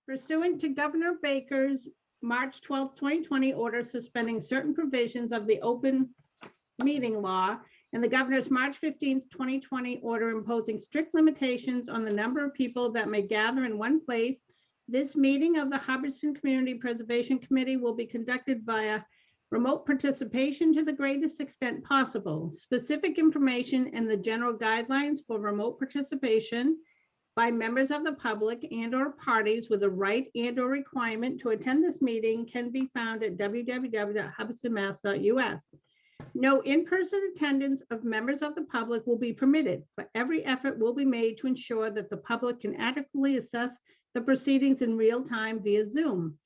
Pursuant to Governor Baker's March 12, 2020 order suspending certain provisions of the open meeting law and the governor's March 15th, 2020 order imposing strict limitations on the number of people that may gather in one place, this meeting of the Hubbardston Community Preservation Committee will be conducted via remote participation to the greatest extent possible. Specific information and the general guidelines for remote participation by members of the public and or parties with a right and or requirement to attend this meeting can be found at www.hubbardstonmass.us. No in-person attendance of members of the public will be permitted, but every effort will be made to ensure that the public can adequately assess the proceedings in real time via Zoom.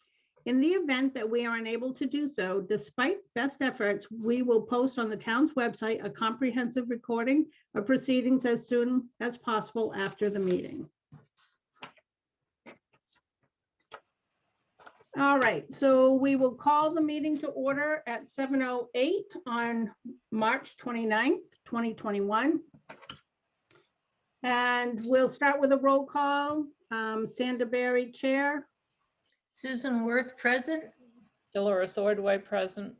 In the event that we are unable to do so, despite best efforts, we will post on the town's website a comprehensive recording of proceedings as soon as possible after the meeting. All right, so we will call the meeting to order at 7:08 on March 29th, 2021. And we'll start with a roll call. Sandra Berry, Chair. Susan Worth, present. Dolores Ordway, present.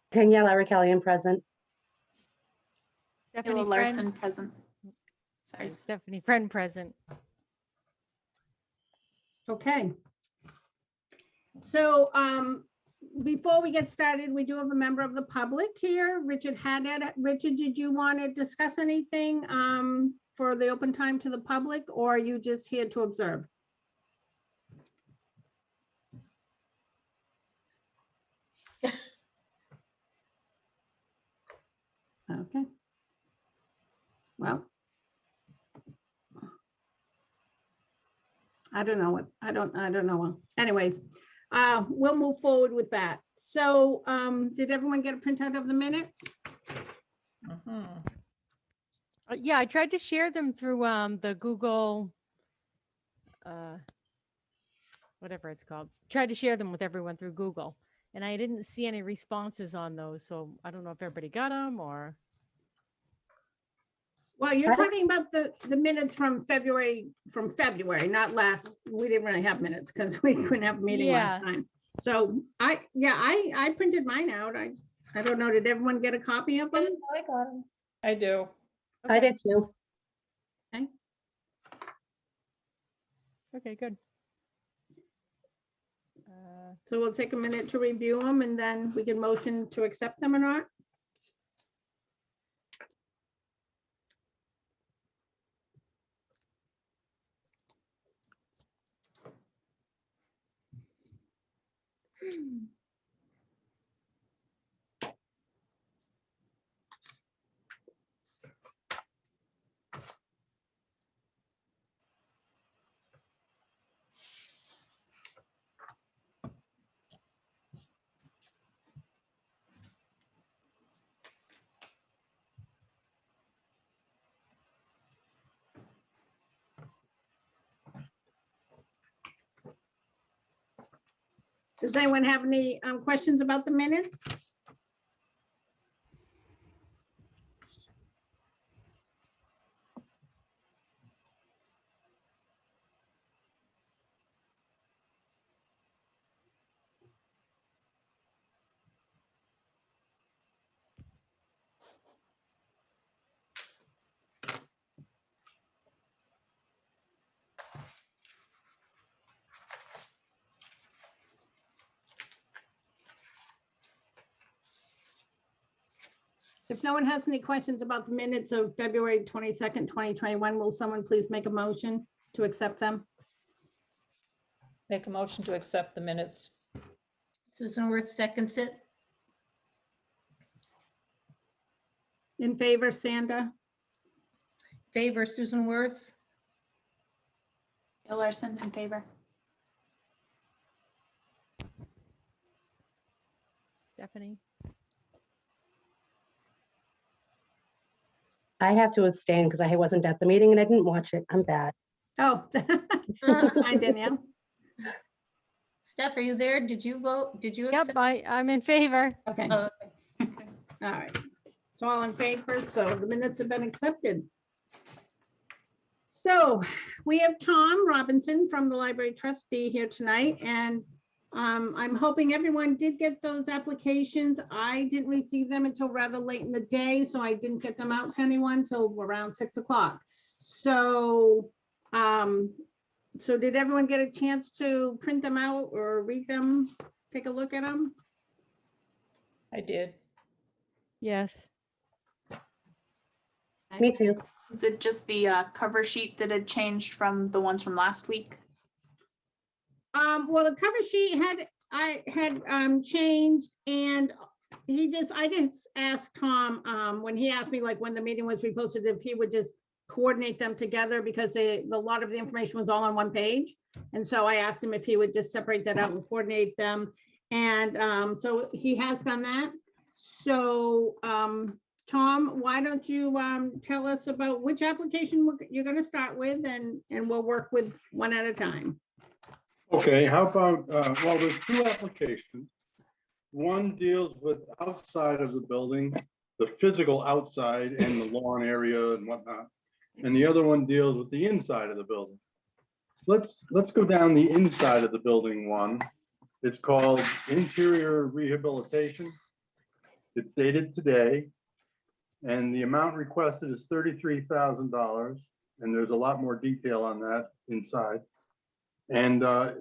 Danielle Aricalian, present. Stephanie Larson, present. Sorry. Stephanie Friend, present. Okay. So before we get started, we do have a member of the public here, Richard Haddad. Richard, did you want to discuss anything for the open time to the public, or are you just here to observe? Okay. Well, I don't know what, I don't know. Anyways, we'll move forward with that. So did everyone get a printout of the minutes? Yeah, I tried to share them through the Google, whatever it's called. Tried to share them with everyone through Google, and I didn't see any responses on those. So I don't know if everybody got them or. Well, you're talking about the minutes from February, not last. We didn't really have minutes because we couldn't have a meeting last time. So I printed mine out. I don't know. Did everyone get a copy of them? I got him. I do. I did too. Okay, good. So we'll take a minute to review them and then we can motion to accept them or not. Does anyone have any questions about the minutes? If no one has any questions about the minutes of February 22nd, 2021, will someone please make a motion to accept them? Make a motion to accept the minutes. Susan Worth seconds it. In favor, Sandra? Favor, Susan Worth. Bill Larson, in favor. Stephanie. I have to abstain because I wasn't at the meeting and I didn't watch it. I'm bad. Oh, hi, Danielle. Steph, are you there? Did you vote? Did you Yep, accept? I'm in favor. Okay, Oh, all right. So all in favor, so the minutes have been accepted. So we have Tom Robinson from the library trustee here tonight, and I'm hoping everyone did get those applications. I didn't receive them until rather late in the day, so I didn't get them out to anyone till around 6 o'clock. So, so did everyone get a chance to print them out or read them, take a look at them? I did. Yes. Me too. Is it just the cover sheet that had changed from the ones from last week? Well, the cover sheet I had changed, and I just asked Tom, when he asked me like when the meeting was reposted, if he would just coordinate them together because a lot of the information was all on one page. And so I asked him if he would just separate that out and coordinate them. And so he has done that. So Tom, why don't you tell us about which application you're going to start with, and we'll work with one at a time. Okay, how about, well, there's two applications. One deals with outside of the building, the physical outside and the lawn area and whatnot. And the other one deals with the inside of the building. Let's go down the inside of the building one. It's called Interior Rehabilitation. It's dated today. And the amount requested is $33,000. And there's a lot more detail on that inside. And I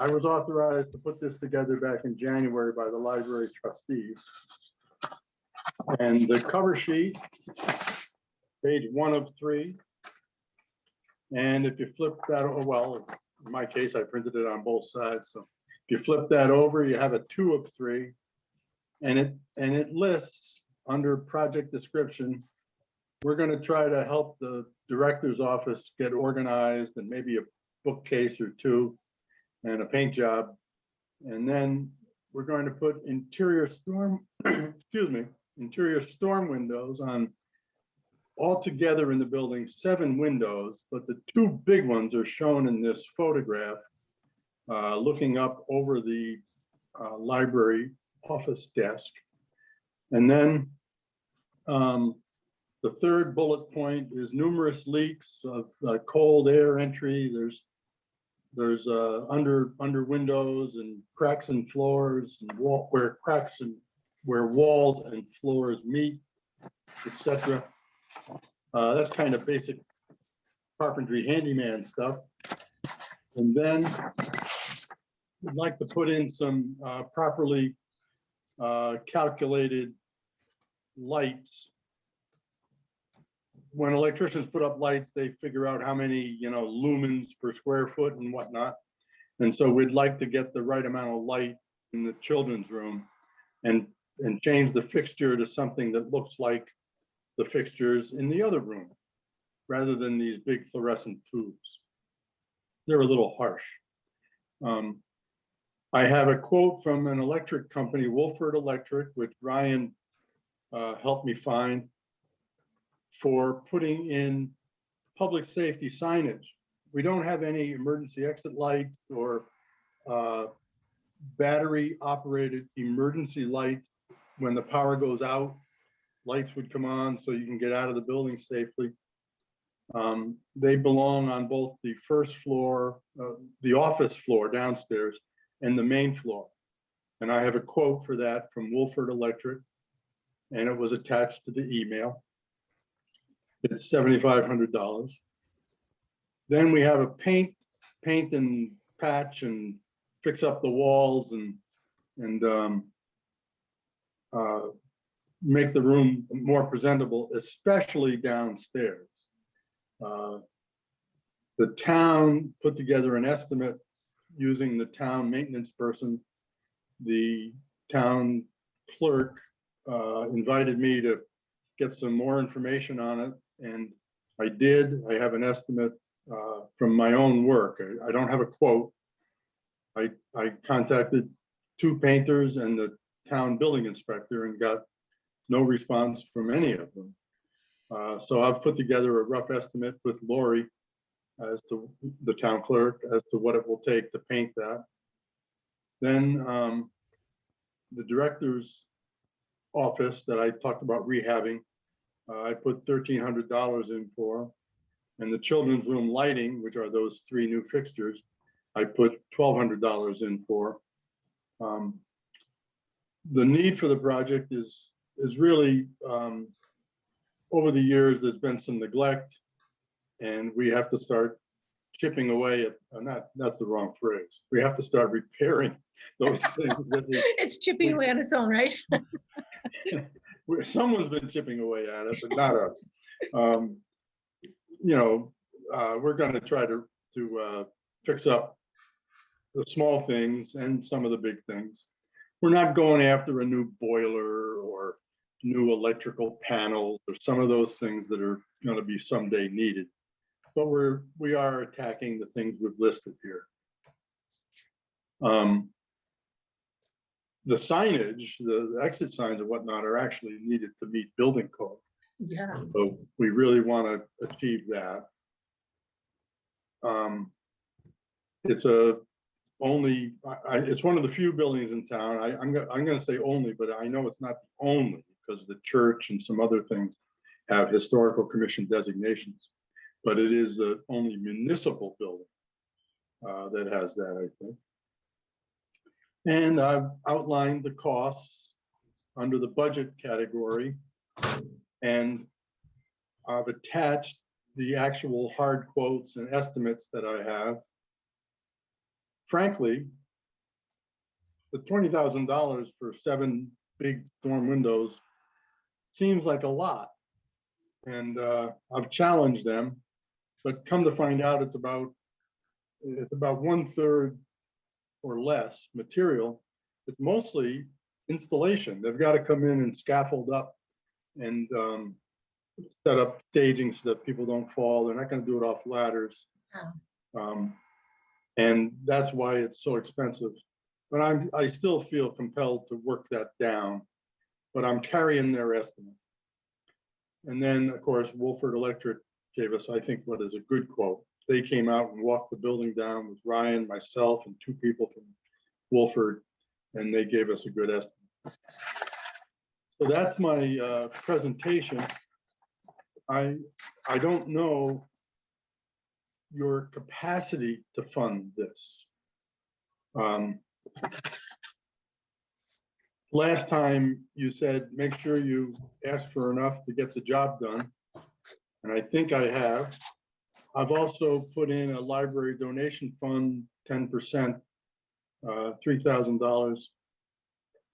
was authorized to put this together back in January by the library trustees. And the cover sheet, page 1 of 3. And if you flip that, well, in my case, I printed it on both sides. So if you flip that over, you have a 2 of 3. And it lists under project description, we're going to try to help the director's office get organized and maybe a bookcase or 2 and a paint job. And then we're going to put interior storm, excuse me, interior storm windows on all together in the building, 7 windows, but the 2 big ones are shown in this photograph, looking up over the library office desk. And then the third bullet point is numerous leaks of cold air entry. There's under windows and cracks in floors and where walls and floors meet, etc. That's kind of basic carpentry handyman stuff. And then we'd like to put in some properly calculated lights. When electricians put up lights, they figure out how many, lumens per square foot and whatnot. And so we'd like to get the right amount of light in the children's room and change the fixture to something that looks like the fixtures in the other room, rather than these big fluorescent tubes. They're a little harsh. I have a quote from an electric company, Wolford Electric, which Ryan helped me find, for putting in public safety signage. We don't have any emergency exit lights or battery operated emergency lights. When the power goes out, lights would come on so you can get out of the building safely. They belong on both the first floor, the office floor downstairs, and the main floor. And I have a quote for that from Wolford Electric, and it was attached to the email. It's $7,500. Then we have a paint and patch and fix up the walls and make the room more presentable, especially downstairs. The town put together an estimate using the town maintenance person. The town clerk invited me to get some more information on it, and I did. I have an estimate from my own work. I don't have a quote. I contacted 2 painters and the town building inspector and got no response from any of them. So I've put together a rough estimate with Lori, as to the town clerk, as to what it will take to paint that. Then the director's office that I talked about rehabbing, I put $1,300 in for. And the children's room lighting, which are those 3 new fixtures, I put $1,200 in for. The need for the project is really, over the years, there's been some neglect, and we have to start chipping away at, that's the wrong phrase. We have to start repairing those things that It's chipping away on its own, right? someone's been chipping away at it, but not us. You know, we're going to try to fix up the small things and some of the big things. We're not going after a new boiler or new electrical panels or some of those things that are going to be someday needed. But we are attacking the things we've listed here. The signage, the exit signs and whatnot are actually needed to meet building code. Yeah. So we really want to achieve that. It's it's one of the few buildings in town. I'm going to say only, but I know it's not the only, because the church and some other things have historical commission designations. But it is the only municipal building that has that, I think. And I've outlined the costs under the budget category, and I've attached the actual hard quotes and estimates that I have. Frankly, the $20,000 for 7 big storm windows seems like a lot. And I've challenged them, but come to find out it's about 1/3 or less material. It's mostly installation. They've got to come in and scaffold up and set up staging so that people don't fall. They're not going to do it off ladders. And that's why it's so expensive. But I still feel compelled to work that down, but I'm carrying their estimate. And then, of course, Wolford Electric gave us, I think, what is a good quote. They came out and walked the building down with Ryan, myself, and 2 people from Wolford, and they gave us a good estimate. So that's my presentation. I don't know your capacity to fund this. Last time you said, make sure you ask for enough to get the job done. And I think I have. I've also put in a library donation fund, 10%, $3,000.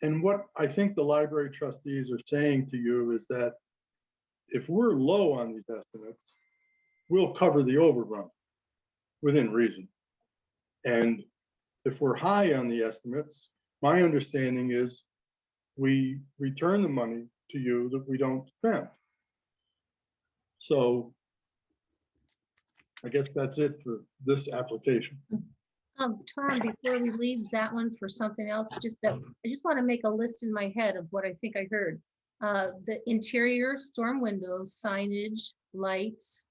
And what I think the library trustees are saying to you is that if we're low on these estimates, we'll cover the overrun within reason. And if we're high on the estimates, my understanding is we return the money to you that we don't spend. So I guess that's it for this application. Tom, before we leave that one for something else, I just want to make a list in my head of what I think I heard. The interior storm windows, signage, lights,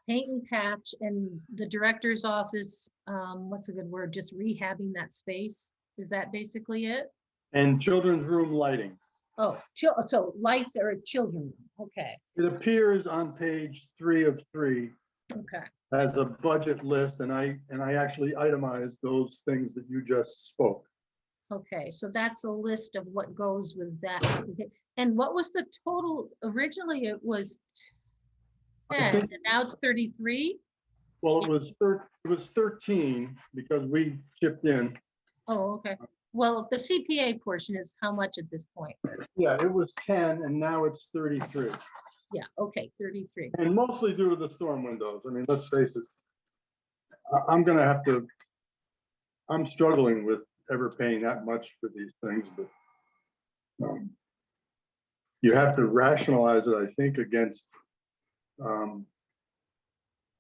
paint and patch, and the director's office, what's a good word, just rehabbing that space. Is that basically it? And children's room lighting. Oh, so lights are a children. Okay. It appears on page 3 of 3 Okay. as a budget list, and I actually itemized those things that you just spoke. Okay, so that's a list of what goes with that. Okay. And what was the total? Originally, it was 10, and now it's 33? Well, it was 13 because we chipped in. Oh, okay. Well, the CPA portion is how much at this point? Yeah, it was 10 and now it's 33. Yeah, okay, 33. And mostly due to the storm windows. I mean, let's face it. I'm struggling with ever paying that much for these things, but you have to rationalize it, I think, against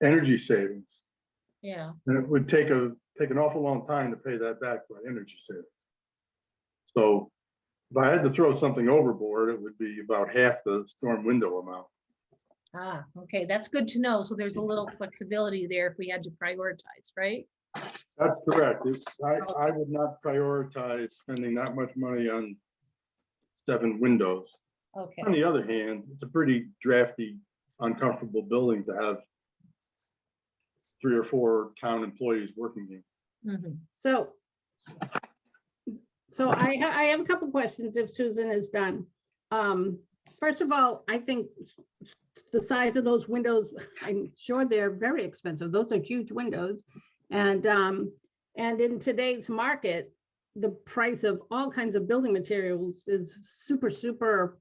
energy savings. Yeah, And it would take an awful long time to pay that back by energy savings. So if I had to throw something overboard, it would be about half the storm window amount. okay, that's good to know. So there's a little flexibility there if we had to prioritize, right? That's correct. I would not prioritize spending that much money on 7 windows. Okay, On the other hand, it's a pretty drafty, uncomfortable building to have 3 or 4 town employees working here. Mhm. So, I have a couple questions if Susan is done. First of all, I think the size of those windows, I'm sure they're very expensive. Those are huge windows. And in today's market, the price of all kinds of building materials is super, super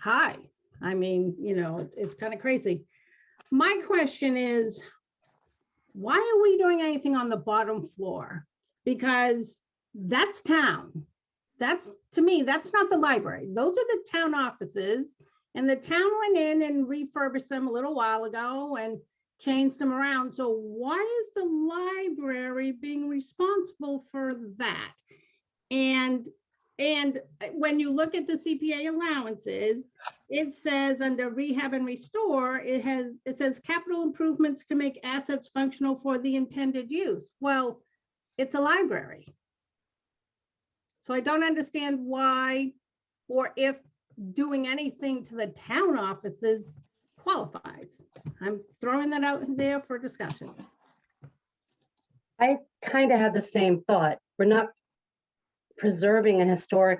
high. I mean, you know, it's kind of crazy. My question is, why are we doing anything on the bottom floor? Because that's town. That's, to me, that's not the library. Those are the town offices. And the town went in and refurbished them a little while ago and changed them around. So why is the library being responsible for that? And when you look at the CPA allowances, it says under rehab and restore, it says capital improvements to make assets functional for the intended use. Well, it's a library. So I don't understand why, or if doing anything to the town offices qualifies. I'm throwing that out there for discussion. I kind of had the same thought. We're not preserving an historic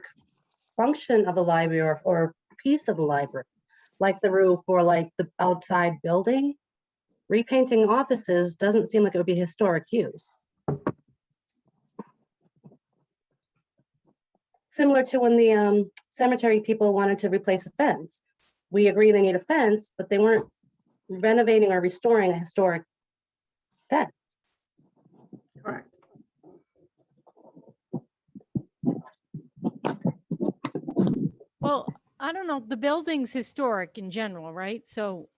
function of the library or piece of the library, like the roof or like the outside building. Repainting offices doesn't seem like it would be historic use. Similar to when the cemetery people wanted to replace a fence. We agree they need a fence, but they weren't renovating or restoring a historic fence. Correct. Well, I don't know, the building's historic in general, right? So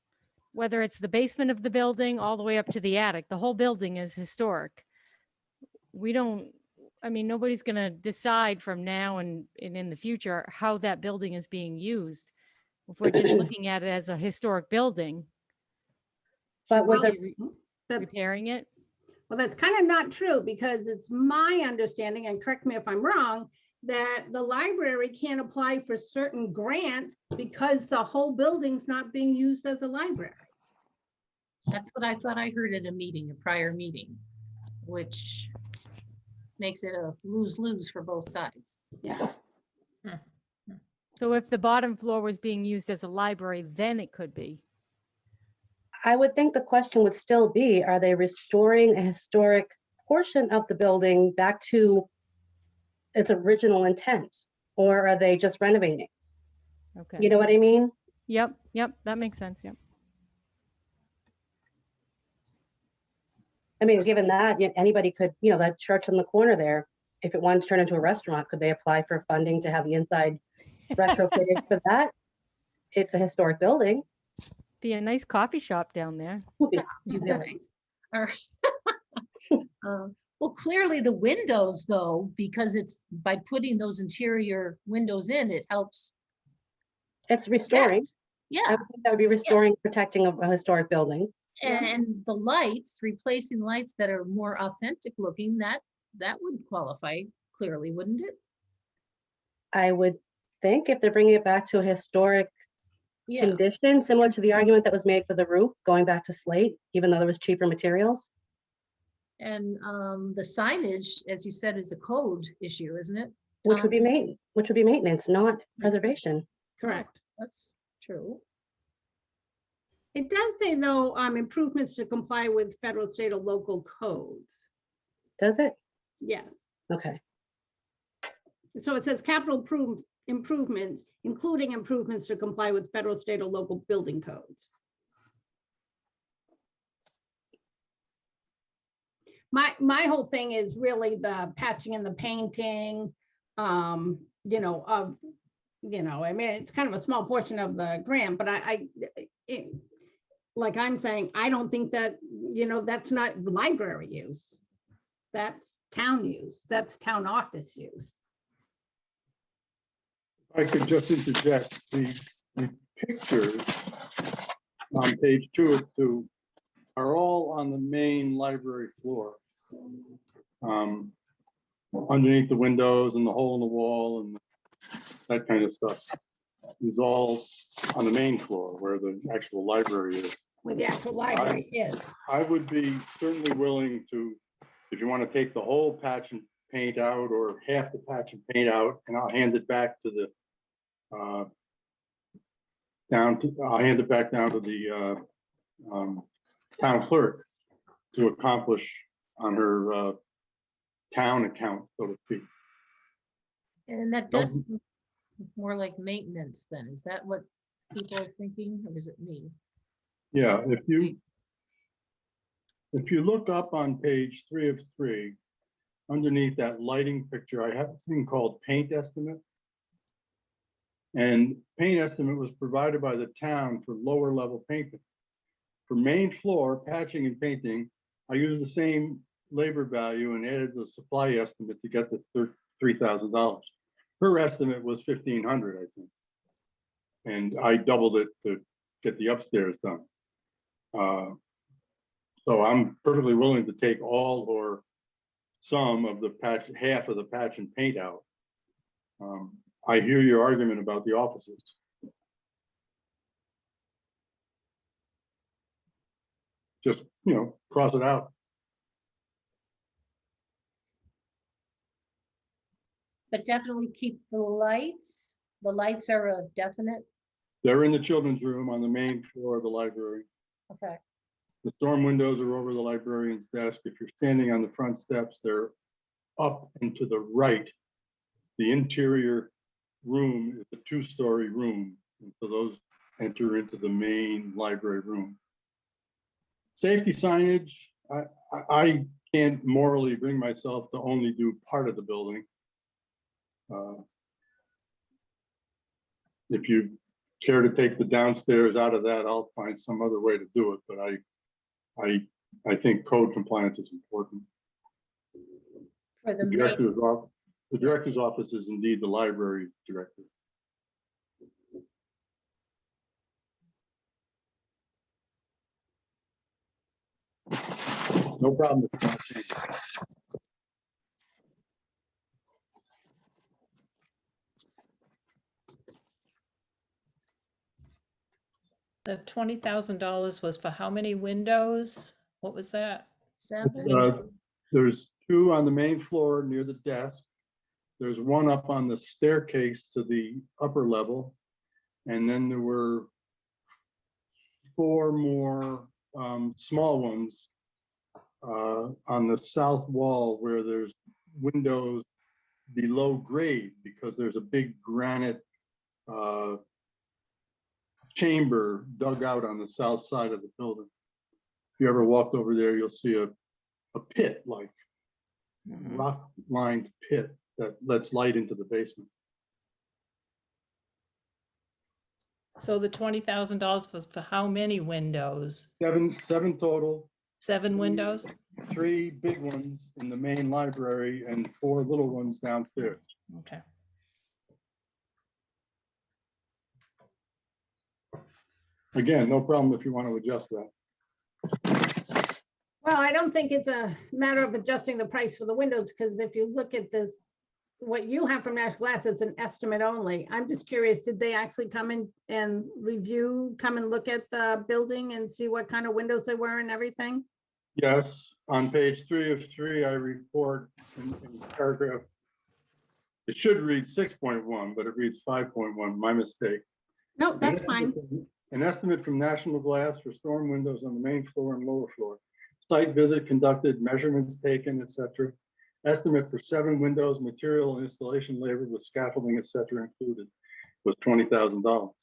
whether it's the basement of the building all the way up to the attic, the whole building is historic. We don't, I mean, nobody's gonna decide from now and in the future how that building is being used. If we're just looking at it as a historic building. But should with we the- be That- repairing it? Well, that's kind of not true because it's my understanding, and correct me if I'm wrong, that the library can't apply for certain grants because the whole building's not being used as a library. That's what I thought I heard at a prior meeting, which makes it a lose-lose for both sides. Yeah, So if the bottom floor was being used as a library, then it could be. I would think the question would still be, are they restoring a historic portion of the building back to its original intent? Or are they just renovating? Okay. You know what I mean? Yep, that makes sense, yep. I mean, given that, anybody could, that church in the corner there, if it wanted to turn into a restaurant, could they apply for funding to have the inside retrofitted for that? It's a historic building. Be a nice coffee shop down there. Would be really- Nice. All right. Well, clearly the windows though, because it's by putting those interior windows in, it helps. It's restoring. I Yeah, would think that would be restoring, protecting a historic building. Yeah. and the lights, replacing lights that are more authentic looking, that would qualify clearly, wouldn't it? I would think if they're bringing it back to a historic Yeah, condition, similar to the argument that was made for the roof, going back to slate, even though there was cheaper materials. and the signage, as you said, is a code issue, isn't it? Which would be maintenance, not preservation. correct. That's true. It does say though, improvements to comply with federal, state, or local codes. Does it? Yes. Okay. So it says capital improvements, including improvements to comply with federal, state, or local building codes. My whole thing is really the patching and the painting, I mean, it's kind of a small portion of the grant, but like I'm saying, I don't think that, that's not library use. That's town use. That's town office use. I could just interject, the pictures on page 2 of 2 are all on the main library floor. Underneath the windows and the hole in the wall and that kind of stuff is all on the main floor where the actual library is. where the actual library is. I would be certainly willing to, if you want to take the whole patch and paint out or half the patch and paint out, and I'll hand it back to the I'll hand it back down to the town clerk to accomplish on her town account, so to speak. And that does seem more like maintenance then. Is that what people are thinking, or is it me? Yeah, if you look up on page 3 of 3, underneath that lighting picture, I have a thing called paint estimate. And paint estimate was provided by the town for lower level painting. For main floor patching and painting, I used the same labor value and added the supply estimate to get the $3,000. Her estimate was $1,500, I think. And I doubled it to get the upstairs done. So I'm perfectly willing to take all or some of the patch, half of the patch and paint out. I hear your argument about the offices. Just, cross it out. But definitely keep the lights. The lights are a definite. They're in the children's room on the main floor of the library. Okay. The storm windows are over the librarian's desk. If you're standing on the front steps, they're up and to the right. The interior room is a 2-story room. And so those enter into the main library room. Safety signage, I can't morally bring myself to only do part of the building. If you care to take the downstairs out of that, I'll find some other way to do it, but I think code compliance is important. For the The director's office is indeed the library director. No problem if you want to change it. The $20,000 was for how many windows? What was that? 7. There's 2 on the main floor near the desk. There's 1 up on the staircase to the upper level. And then there were 4 more small ones on the south wall where there's windows below grade because there's a big granite chamber dug out on the south side of the building. If you ever walked over there, you'll see a pit, like rock-lined pit that lets light into the basement. So the $20,000 was for how many windows? 7 total. 7 windows? 3 big ones in the main library and 4 little ones downstairs. Okay. Again, no problem if you want to adjust that. Well, I don't think it's a matter of adjusting the price for the windows, because if you look at this, what you have from Nash Glass, it's an estimate only. I'm just curious, did they actually come in and come and look at the building and see what kind of windows they were and everything? Yes, on page 3 of 3, I report in paragraph, it should read 6.1, but it reads 5.1, my mistake. No, that's fine. An estimate from National Glass for storm windows on the main floor and lower floor. Site visit conducted, measurements taken, etc. Estimate for 7 windows, material and installation labor with scaffolding, etc. included was $20,000.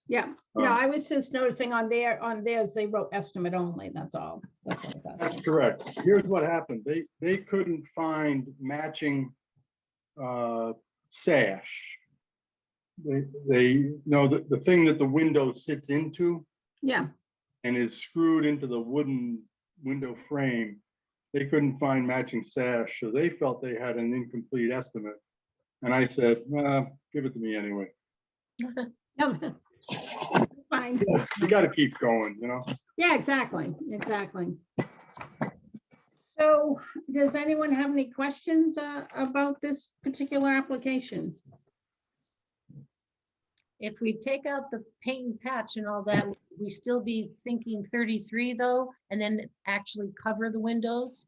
Yeah, no, I was just noticing on theirs, they wrote estimate only, that's all. That's correct. Here's what happened. They couldn't find matching sash. They know that the thing that the window sits into Yeah, and is screwed into the wooden window frame, they couldn't find matching sash, so they felt they had an incomplete estimate. And I said, give it to me anyway. no, fine. You got to keep going, Yeah, exactly. So does anyone have any questions about this particular application? If we take out the paint and patch and all that, would we still be thinking 33 though, and then actually cover the windows?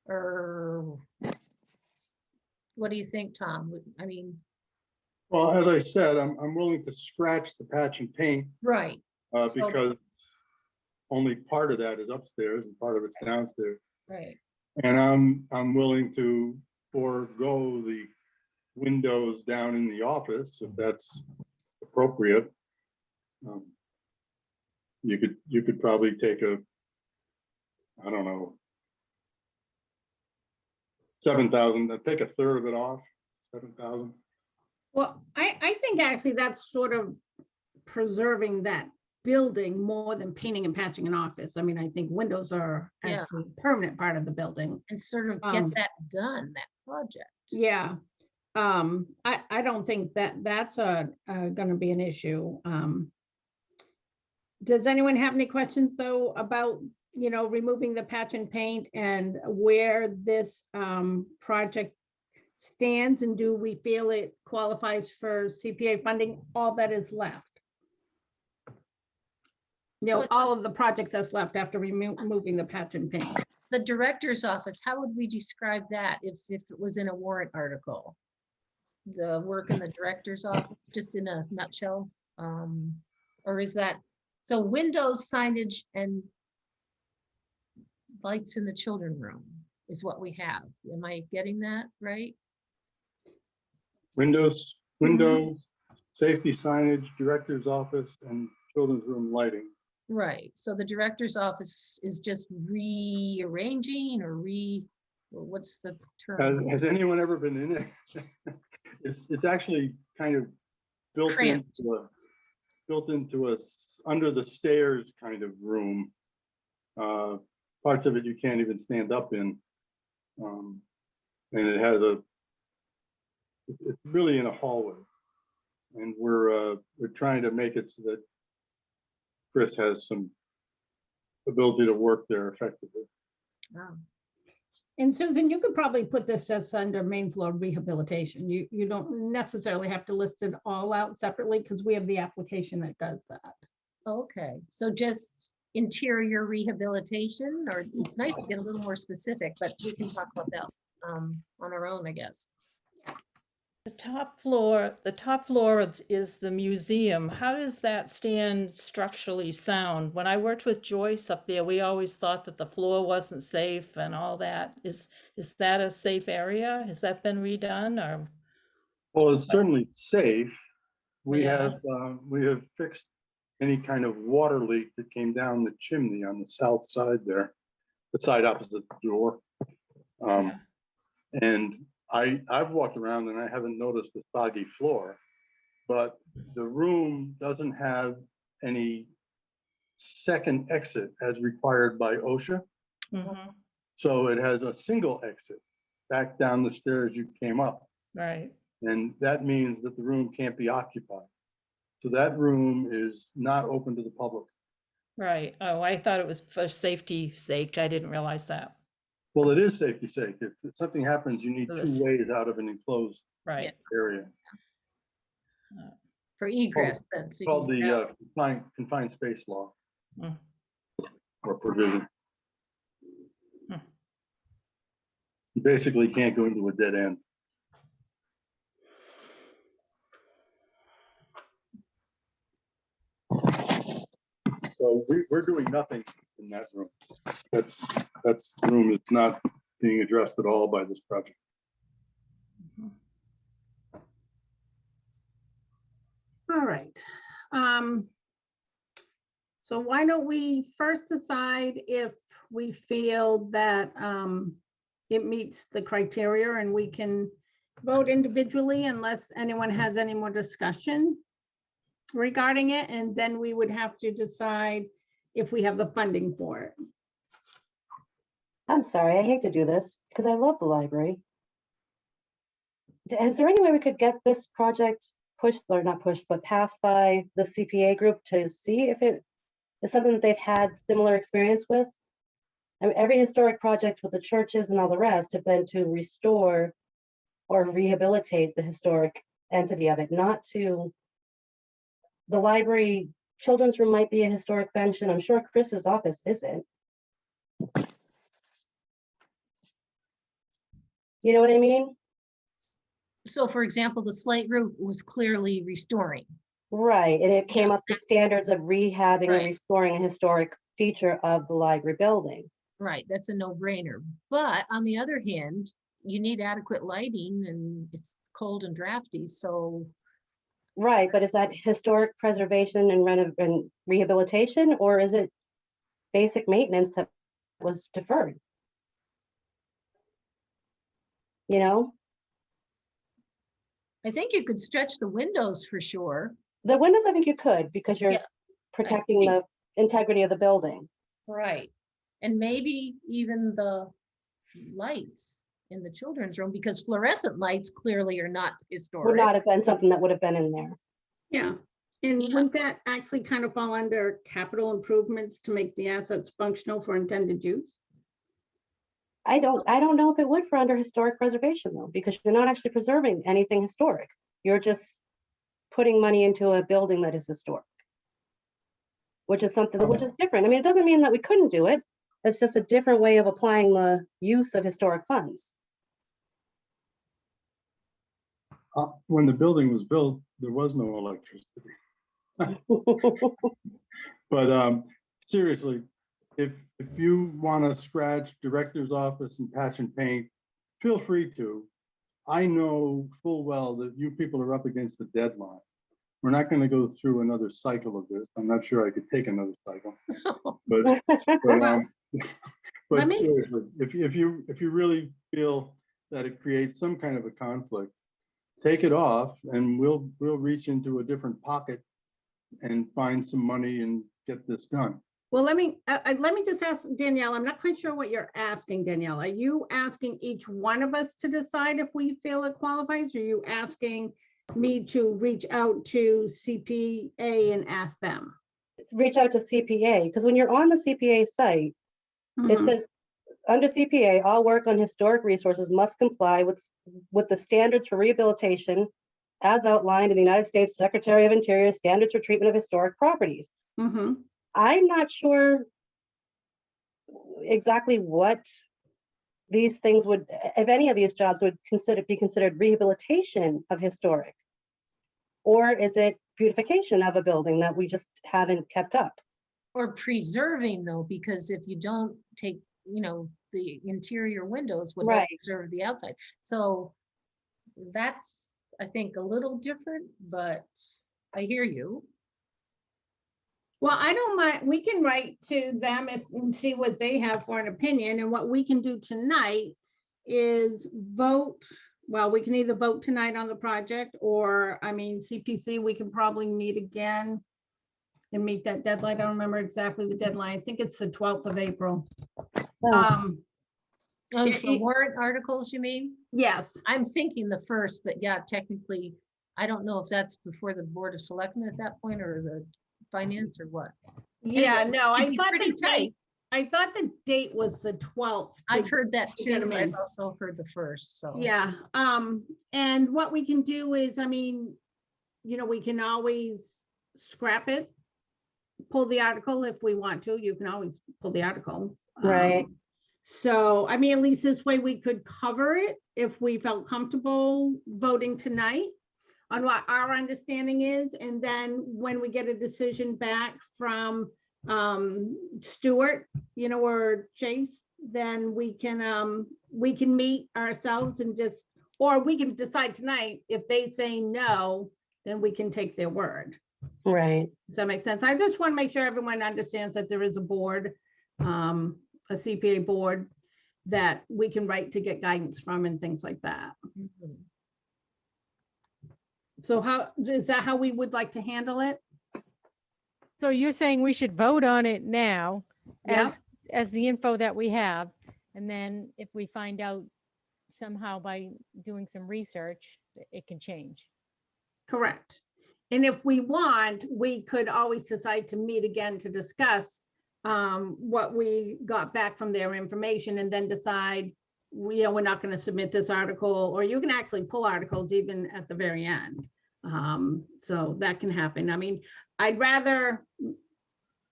Or what do you think, Tom? I mean, Well, as I said, I'm willing to scratch the patch and paint right, So- because only part of that is upstairs and part of it's downstairs. right. And I'm willing to forego the windows down in the office if that's appropriate. You could probably take I don't know, 7,000, take a third of it off, 7,000. Well, I think actually that's sort of preserving that building more than painting and patching an office. I mean, I think windows are Yeah. actually a permanent part of the building. And sort of get Um, that done, that project. Yeah. I don't think that that's gonna be an issue. Does anyone have any questions though about, removing the patch and paint and where this project stands, and do we feel it qualifies for CPA funding? All that is left. All of the projects that's left after removing the patch and paint. The director's office, how would we describe that if it was in a warrant article? The work in the director's office, just in a nutshell? Or is that, so windows, signage, and lights in the children's room is what we have. Am I getting that right? Windows, safety signage, director's office, and children's room lighting. Right, so the director's office is just rearranging or what's the term? Has anyone ever been in it? It's actually kind of built Cramped. into a under the stairs kind of room. Parts of it you can't even stand up in. And it has it's really in a hallway. And we're trying to make it so that Chris has some ability to work there effectively. Wow. And Susan, you could probably put this as under main floor rehabilitation. You don't necessarily have to list it all out separately because we have the application that does that. Okay, so just interior rehabilitation, or it's nice to get a little more specific, but we can talk about that on our own, I guess. The top floor is the museum. How does that stand structurally sound? When I worked with Joyce up there, we always thought that the floor wasn't safe and all that. Is that a safe area? Has that been redone or? Well, it's certainly safe. We Yeah. have fixed any kind of water leak that came down the chimney on the south side there, the side opposite the door. Yeah. And I've walked around and I haven't noticed the soggy floor, but the room doesn't have any second exit as required by OSHA. Mhm. So it has a single exit back down the stairs you came up. Right. And that means that the room can't be occupied. So that room is not open to the public. Right. Oh, I thought it was for safety's sake. I didn't realize that. Well, it is safety sake. If something happens, you need So two this- ways out of an enclosed Right. area. For egress, then. So you Called can get out. the confined space law Mm. or provision. Hmm. You basically can't go into a dead end. So we're doing nothing in that room. That's the room that's not being addressed at all by this project. All right. So why don't we first decide if we feel that it meets the criteria, and we can vote individually unless anyone has any more discussion regarding it, and then we would have to decide if we have the funding for it. I'm sorry, I hate to do this because I love the library. Is there any way we could get this project pushed, or not pushed, but passed by the CPA group to see if it is something that they've had similar experience with? I mean, every historic project with the churches and all the rest have been to restore or rehabilitate the historic entity of it, not to the library, children's room might be a historic function. I'm sure Chris's office isn't. You know what I mean? So for example, the slate roof was clearly restoring. Right, and it came up to standards of rehabbing and Right. restoring a historic feature of the library building. Right, that's a no-brainer. But on the other hand, you need adequate lighting and it's cold and drafty, so Right, but is that historic preservation and rehabilitation, or is it basic maintenance that was deferred? You know, I think you could stretch the windows for sure. the windows, I think you could, because you're Yeah, protecting think- the integrity of the building. Right. And maybe even the lights in the children's room, because fluorescent lights clearly are not Would historic. not have been something that would have been in there. Yeah. And Yeah. wouldn't that actually kind of fall under capital improvements to make the assets functional for intended use? I don't know if it would for under historic preservation though, because you're not actually preserving anything historic. You're just putting money into a building that is historic. Which is something which is different. I mean, it doesn't mean that we couldn't do it. It's just a different way of applying the use of historic funds. When the building was built, there was no electricity. But seriously, if you want to scratch director's office and patch and paint, feel free to. I know full well that you people are up against the deadline. We're not going to go through another cycle of this. I'm not sure I could take another cycle. But Let me- seriously, if you really feel that it creates some kind of a conflict, take it off and we'll reach into a different pocket and find some money and get this done. Well, let me just ask Danielle, I'm not quite sure what you're asking, Danielle. Are you asking each one of us to decide if we feel it qualifies? Or are you asking me to reach out to CPA and ask them? Reach out to CPA, because when you're on the CPA site, it Mhm. says, under CPA, all work on historic resources must comply with the standards for rehabilitation as outlined in the United States Secretary of Interior Standards for Treatment of Historic Properties. Mhm. I'm not sure exactly what these things would, if any of these jobs would be considered rehabilitation of historic, or is it beautification of a building that we just haven't kept up? Or preserving though, because if you don't take, the interior windows would help Right. preserve the outside. So that's, I think, a little different, but I hear you. Well, I don't mind, we can write to them and see what they have for an opinion, and what we can do tonight is vote. Well, we can either vote tonight on the project, or, I mean, CPC, we can probably meet again and meet that deadline. I don't remember exactly the deadline. I think it's the 12th of April. Oh, Oh, Yeah, for warrant articles, you mean? Yes, I'm thinking the first, but yeah, technically, I don't know if that's before the Board of Selectmen at that point or the finance or what. yeah, Anyway, no, it'd I be thought pretty the tight. date, I thought the date was the 12th. I've heard that to too. get 'em I've in. also heard the first, so. Yeah, and what we can do is, I mean, we can always scrap it, pull the article if we want to. You can always pull the article. Right. So, I mean, at least this way we could cover it if we felt comfortable voting tonight on what our understanding is. And then when we get a decision back from Stuart, or Chase, then we can meet ourselves and just, or we can decide tonight, if they say no, then we can take their word. right. Does that make sense? I just want to make sure everyone understands that there is a board, a CPA board that we can write to get guidance from and things like that. Mhm. So is that how we would like to handle it? So you're saying we should vote on it now Yeah. as the info that we have. And then if we find out somehow by doing some research, it can change. Correct. And if we want, we could always decide to meet again to discuss what we got back from their information, and then decide, we're not going to submit this article, or you can actually pull articles even at the very end. So that can happen. I mean, I'd rather,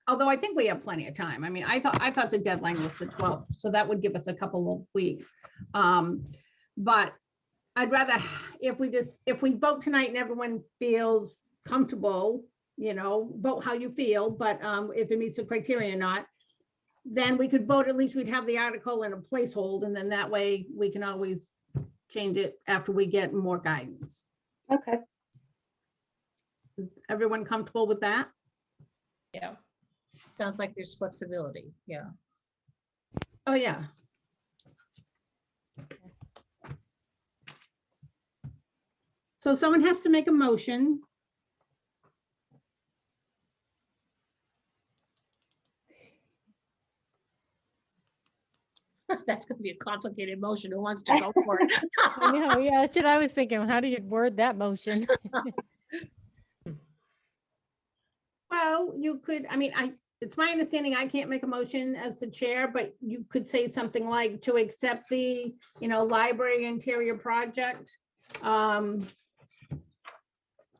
although I think we have plenty of time. I mean, I thought the deadline was the 12th, so that would give us a couple of weeks. But I'd rather, if we vote tonight and everyone feels comfortable, vote how you feel, but if it meets the criteria or not, then we could vote, at least we'd have the article in a placehold, and then that way we can always change it after we get more guidance. Okay, Is everyone comfortable with that? Yeah. Sounds like there's flexibility, yeah. Oh, yeah. So someone has to make a motion. That's gonna be a complicated motion. Who wants to go for it? I know, yeah, that's what I was thinking. How do you word that motion? Well, you could, I mean, it's my understanding I can't make a motion as the chair, but you could say something like to accept the, library interior project.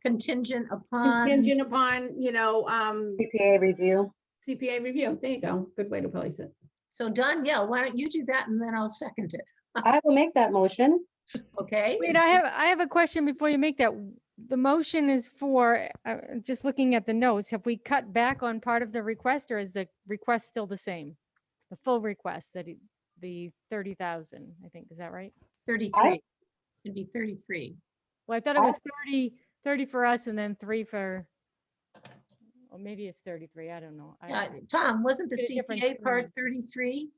Contingent upon, Contingent upon, CPA review. CPA review. There you go. Good way to place it. so Don, yeah, why don't you do that and then I'll second it, I will make that motion. okay? Wait, I have a question before you make that. The motion is for, just looking at the notes, have we cut back on part of the request, or is the request still the same? The full request, the 30,000, I think, is that right? 33, it'd be 33. Well, I thought it was 30 for us and then 3 for, or maybe it's 33, I don't know. Yeah, Tom, wasn't the Get a different CPA part screen. 33?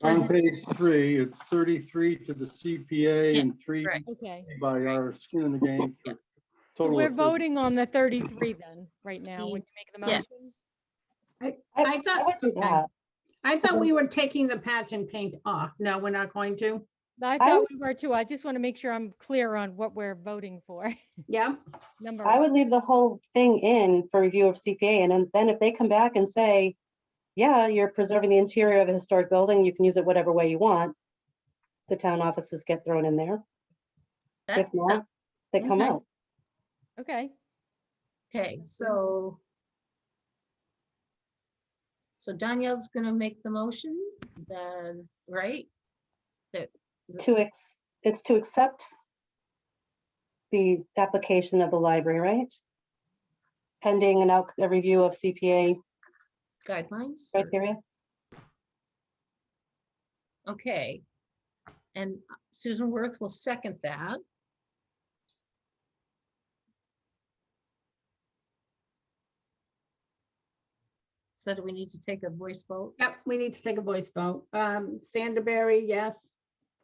On page 3, it's 33 to the CPA and Yes, 3 right. Okay, by our skin in the game. Yeah. for so total we're of 30. voting on the 33 then, right now, when you make the motion? Yes, I thought, I would do okay. that. I thought we were taking the patch and paint off. No, we're not going to. I thought we were too. I just want to make sure I'm clear on what we're voting for. Yeah. Number. I would leave the whole thing in for review of CPA, and then if they come back and say, yeah, you're preserving the interior of a historic building, you can use it whatever way you want, the town offices get thrown in there. If that's, not, they come Okay. out. Okay, okay, so Danielle's gonna make the motion, then, right? That, It's to accept the application of the library, right? Pending a review of CPA guidelines? criteria. Okay. And Susan Worth will second that. So do we need to take a voice vote? Yep, we need to take a voice vote. Sanderberry, yes.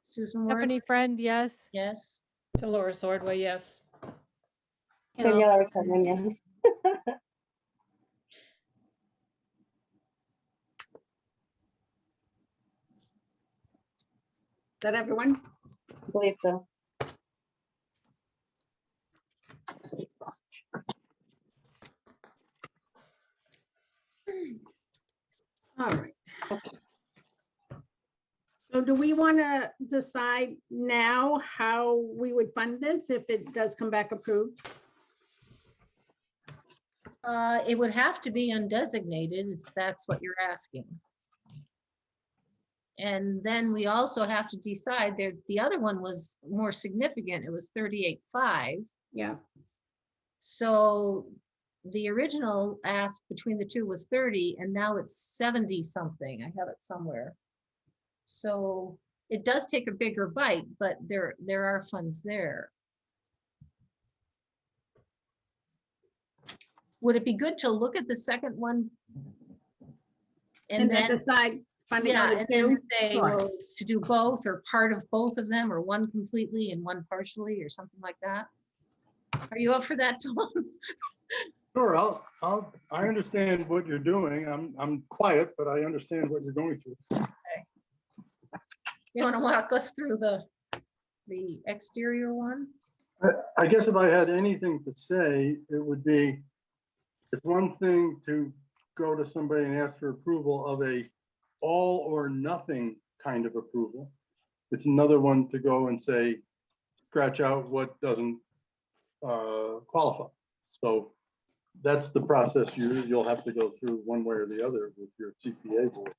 Susan Worth? Stephanie Friend, yes. Yes. Dolores Ordway, yes. Daniela Rickman, yes. Is that everyone? I believe so. All right. So do we want to decide now how we would fund this if it does come back approved? It would have to be undesignated if that's what you're asking. And then we also have to decide there, the other one was more significant. It was 38.5. Yeah. So the original ask between the two was 30 and now it's 70 something. I have it somewhere. So it does take a bigger bite, but there are funds there. Would it be good to look at the second one? And then decide funding Yeah, on the and then two? say, Sure. well, to do both or part of both of them, or one completely and one partially, or something like that. Are you up for that, Tom? Sure, I understand what you're doing. I'm quiet, but I understand what you're going through. You want to walk us through the exterior one? I guess if I had anything to say, it would be, it's one thing to go to somebody and ask for approval of a all or nothing kind of approval. It's another one to go and say, scratch out what doesn't qualify. So that's the process you'll have to go through one way or the other with your CPA board.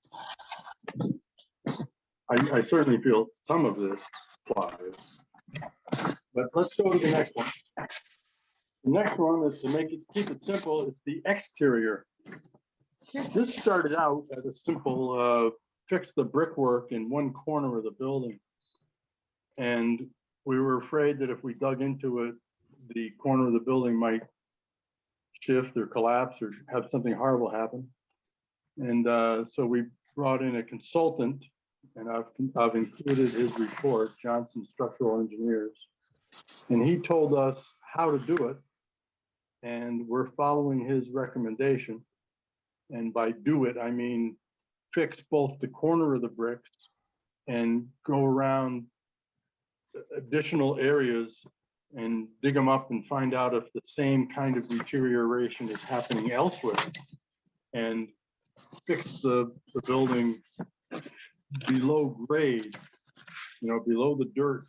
I certainly feel some of this applies. But let's go to the next one. The next one is to keep it simple. It's the exterior. This started out as a simple fix the brickwork in one corner of the building. And we were afraid that if we dug into it, the corner of the building might shift or collapse or have something horrible happen. And so we brought in a consultant, and I've included his report, Johnson Structural Engineers. And he told us how to do it. And we're following his recommendation. And by do it, I mean fix both the corner of the bricks and go around additional areas and dig them up and find out if the same kind of deterioration is happening elsewhere, and fix the building below grade, below the dirt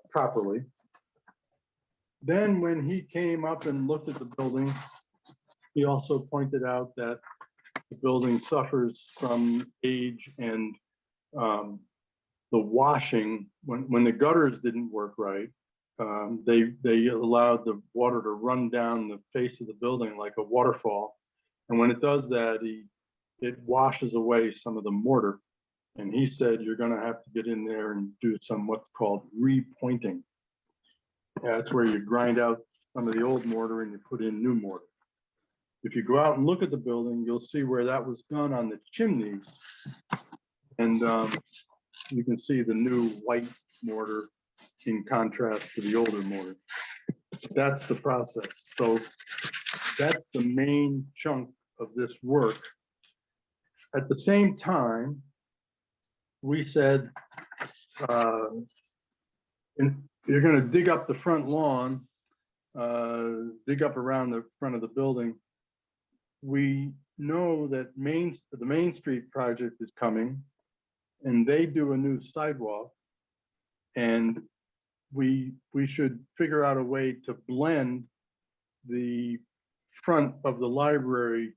properly. Then when he came up and looked at the building, he also pointed out that the building suffers from age and the washing. When the gutters didn't work right, they allowed the water to run down the face of the building like a waterfall. And when it does that, it washes away some of the mortar. And he said, you're going to have to get in there and do some what's called repointing. That's where you grind out some of the old mortar and you put in new mortar. If you go out and look at the building, you'll see where that was done on the chimneys. And you can see the new white mortar in contrast to the older mortar. That's the process. So that's the main chunk of this work. At the same time, we said, you're going to dig up the front lawn, dig up around the front of the building. We know that the Main Street project is coming, and they do a new sidewalk, and we should figure out a way to blend the front of the library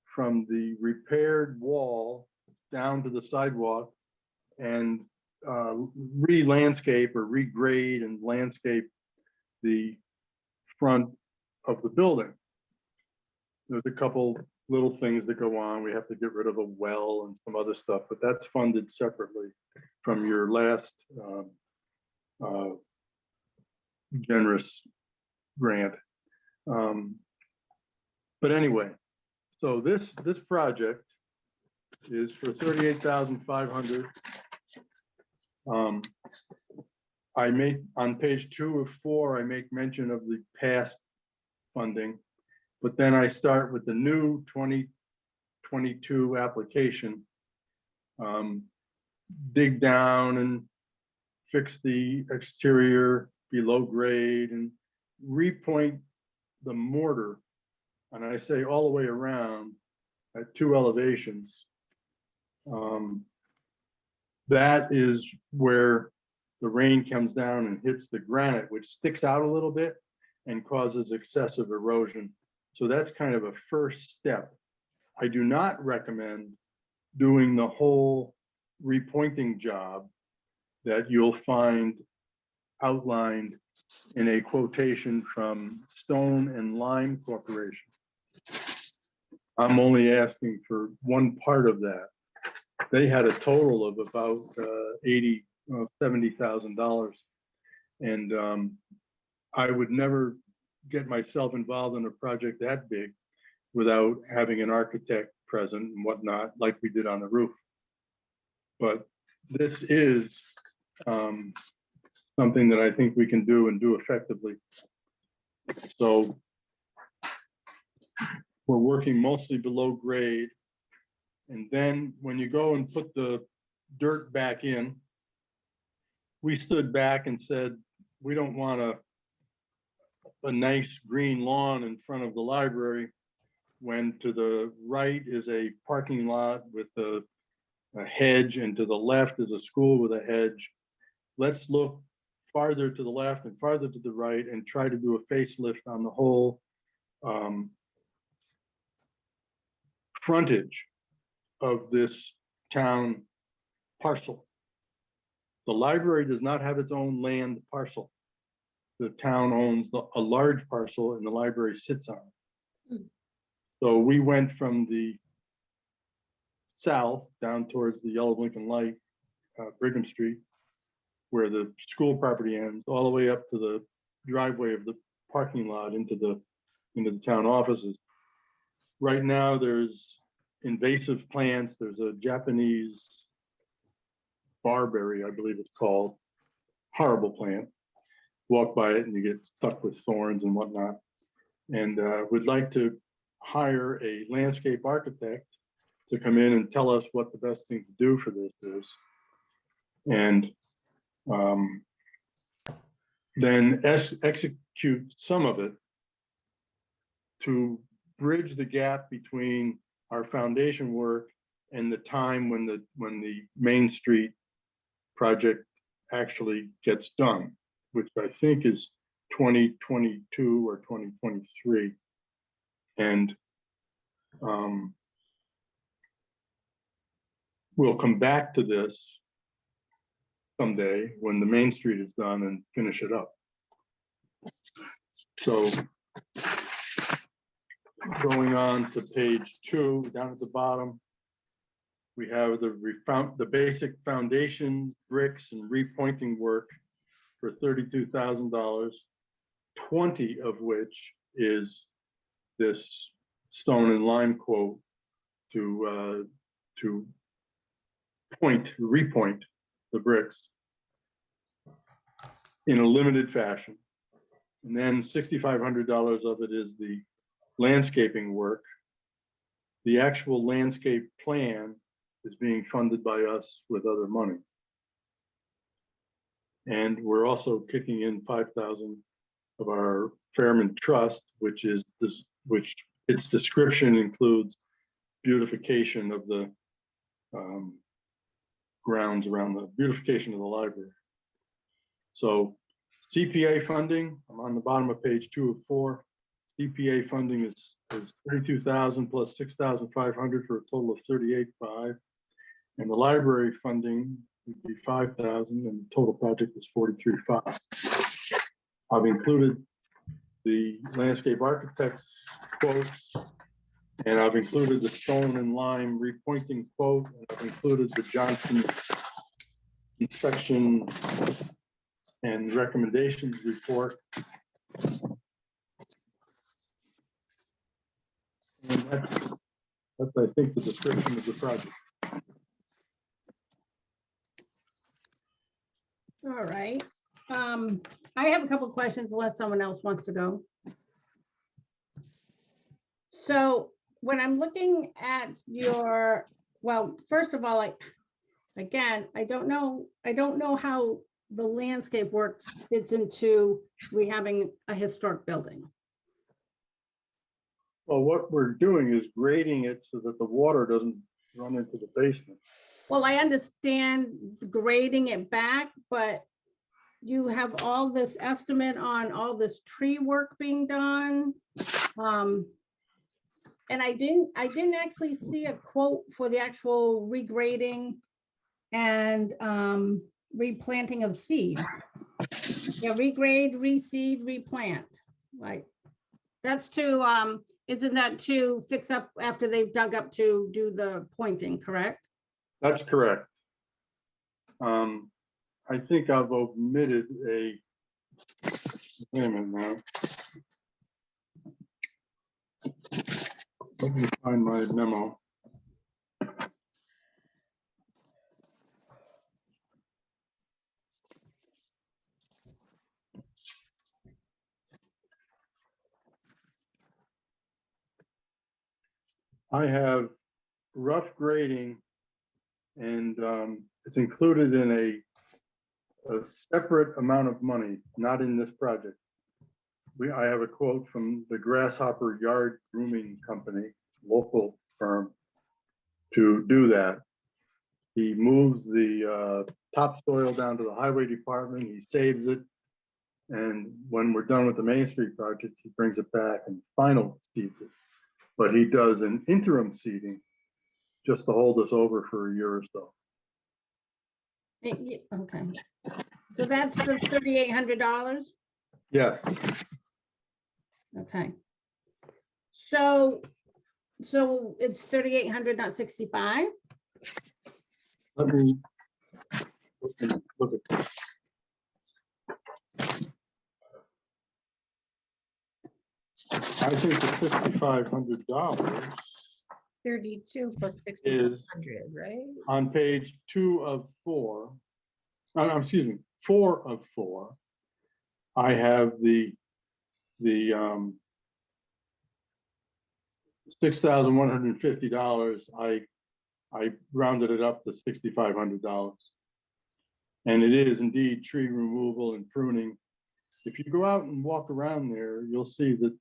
from the repaired wall down to the sidewalk, and re-landscape or regrade and landscape the front of the building. There's a couple little things that go on. We have to get rid of a well and some other stuff, but that's funded separately from your last generous grant. But anyway, so this project is for $38,500. I make on page 2 of 4, I make mention of the past funding, but then I start with the new 2022 application. Dig down and fix the exterior below grade and repoint the mortar. And I say all the way around at 2 elevations. That is where the rain comes down and hits the granite, which sticks out a little bit and causes excessive erosion. So that's kind of a first step. I do not recommend doing the whole repointing job that you'll find outlined in a quotation from Stone and Lime Corporation. I'm only asking for one part of that. They had a total of about $70,000. And I would never get myself involved in a project that big without having an architect present and whatnot, like we did on the roof. But this is something that I think we can do and do effectively. So we're working mostly below grade. And then when you go and put the dirt back in, we stood back and said, we don't want a nice green lawn in front of the library when to the right is a parking lot with a hedge and to the left is a school with a hedge. Let's look farther to the left and farther to the right and try to do a facelift on the whole frontage of this town parcel. The library does not have its own land parcel. The town owns a large parcel and the library sits on it. So we went from the south down towards the yellow Lincoln light, Brigham Street, where the school property ends, all the way up to the driveway of the parking lot into the town offices. Right now, there's invasive plants. There's a Japanese barberry, I believe it's called, horrible plant. Walk by it and you get stuck with thorns and whatnot. And would like to hire a landscape architect to come in and tell us what the best thing to do for this is. And then execute some of it to bridge the gap between our foundation work and the time when the Main Street project actually gets done, which I think is 2022 or 2023. And we'll come back to this someday when the Main Street is done and finish it up. So going on to page 2, down at the bottom, we have the basic foundation bricks and repointing work for $32,000, 20 of which is this stone and lime quote to repoint the bricks in a limited fashion. And then $6,500 of it is the landscaping work. The actual landscape plan is being funded by us with other money. And we're also kicking in 5,000 of our Fairman Trust, which its description includes beautification of the grounds around the beautification of the library. So CPA funding, I'm on the bottom of page 2 of 4. CPA funding is 32,000 plus 6,500 for a total of 38,500. And the library funding would be 5,000 and the total project is 43,500. I've included the landscape architect's quotes, and I've included the stone and lime repointing quote, and I've included the Johnson inspection and recommendations report. And that's I think, the description of the project. All right. I have a couple of questions unless someone else wants to go. So when I'm looking at your, well, first of all, I don't know how the landscape work fits into rehabbing a historic building. Well, what we're doing is grading it so that the water doesn't run into the basement. Well, I understand grading it back, but you have all this estimate on all this tree work being done. And I didn't actually see a quote for the actual regrading and replanting of seed. Yeah, regrade, reseed, replant. Like that's to isn't that to fix up after they've dug up to do the pointing, correct? That's correct. I think I've omitted a, wait a minute now. Let me find my memo. I have rough grading, and it's included in a separate amount of money, not in this project. I have a quote from the Grasshopper Yard Grooming Company, local firm, to do that. He moves the topsoil down to the highway department, he saves it. And when we're done with the Main Street project, he brings it back and final seeds it. But he does an interim seeding just to hold us over for a year or so. Okay. So that's the $3,800? Yes, Okay. So it's 3,800, not 65? let me look at this. I think the $6,500 32 plus 6,500, right? on page 2 of 4, excuse me, 4 of 4, I have the $6,150. I rounded it up to $6,500. And it is indeed tree removal and pruning. If you go out and walk around there, you'll see that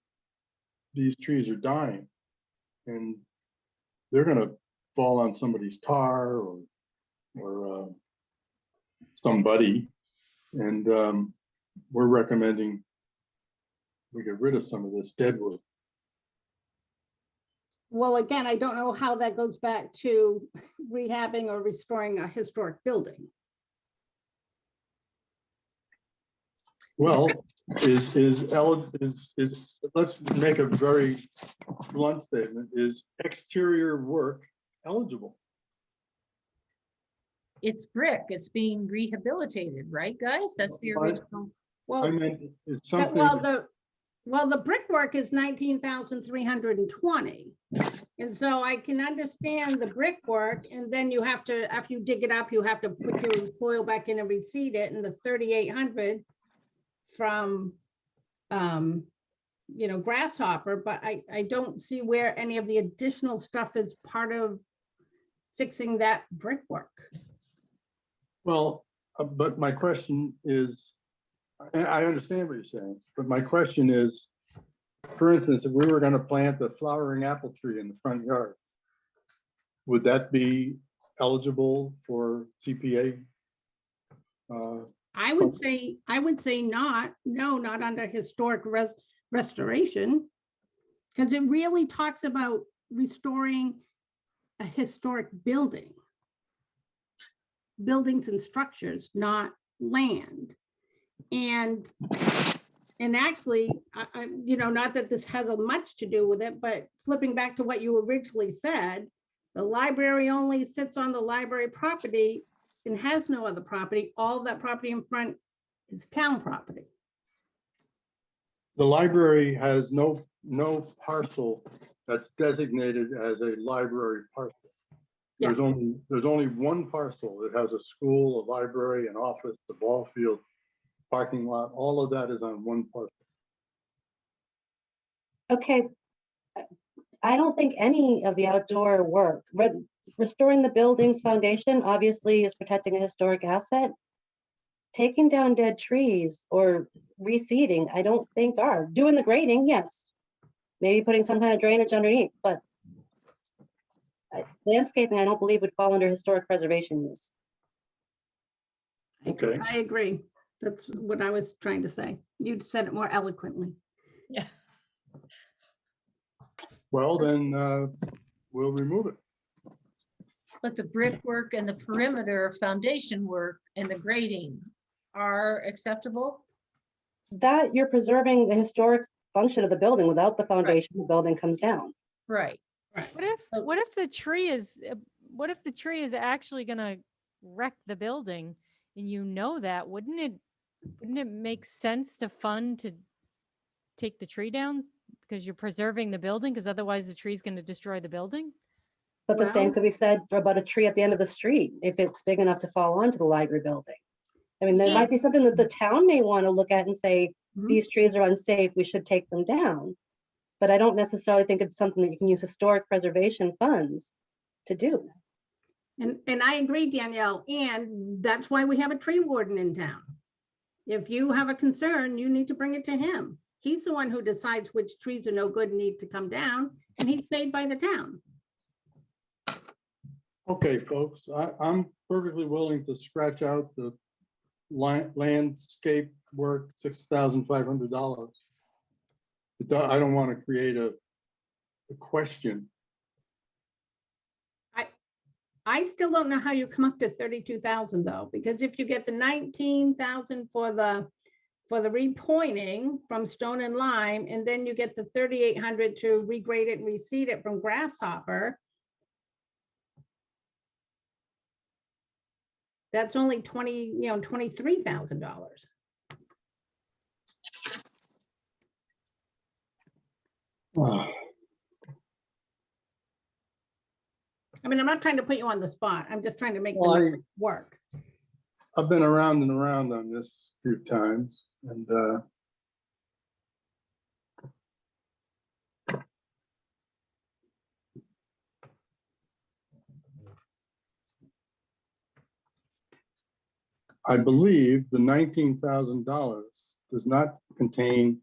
these trees are dying. And they're gonna fall on somebody's car or somebody. And we're recommending we get rid of some of this dead wood. Well, again, I don't know how that goes back to rehabbing or restoring a historic building. Well, let's make a very blunt statement, is exterior work eligible? It's brick. It's being rehabilitated, right, guys? That's the But- original. Well, I mean, it's but- something, well, the brickwork is 19,320. And so I can understand the brickwork, and then you have to, after you dig it up, you have to put your foil back in and reseed it, and the 3,800 from, Grasshopper, but I don't see where any of the additional stuff is part of fixing that brickwork. well, but my question is, and I understand what you're saying, but my question is, for instance, if we were gonna plant the flowering apple tree in the front yard, would that be eligible for CPA? I would say not, no, not under historic restoration. Because it really talks about restoring a historic building. Buildings and structures, not land. And actually, not that this has much to do with it, but flipping back to what you originally said, the library only sits on the library property and has no other property. All that property in front is town property. The library has no parcel that's designated as a library parcel. Yeah. There's only one parcel that has a school, a library, an office, a ball field, parking lot. All of that is on one parcel. Okay. I don't think any of the outdoor work, restoring the building's foundation obviously is protecting a historic asset. Taking down dead trees or reseeding, I don't think are. Doing the grading, yes. Maybe putting some kind of drainage underneath, but landscaping, I don't believe would fall under historic preservation use. Okay. I agree. That's what I was trying to say. You said it more eloquently. Yeah. Well, then we'll remove it. But the brickwork and the perimeter foundation work and the grading are acceptable? That you're preserving the historic function of the building. Without the foundation, the building comes down. Right. What if the tree is actually gonna wreck the building, and you know that, wouldn't it make sense to fund to take the tree down because you're preserving the building, because otherwise the tree's gonna destroy the building? But the same Well- could be said for about a tree at the end of the street, if it's big enough to fall onto the library building. I mean, there Yeah. might be something that the town may want to look at and say, Mhm. these trees are unsafe, we should take them down. But I don't necessarily think it's something that you can use historic preservation funds to do. And I agree, Danielle, and that's why we have a tree warden in town. If you have a concern, you need to bring it to him. He's the one who decides which trees are no good and need to come down, and he's paid by the town. Okay, folks, I'm perfectly willing to scratch out the landscape work, $6,500. I don't want to create a question. I still don't know how you come up to 32,000 though, because if you get the 19,000 for the repointing from stone and lime, and then you get the 3,800 to regrade it and reseed it from grasshopper. That's only $23,000. I mean, I'm not trying to put you on the spot. I'm just trying to make the Well, numbers work. I've been around and around on this a few times, and I believe the $19,000 does not contain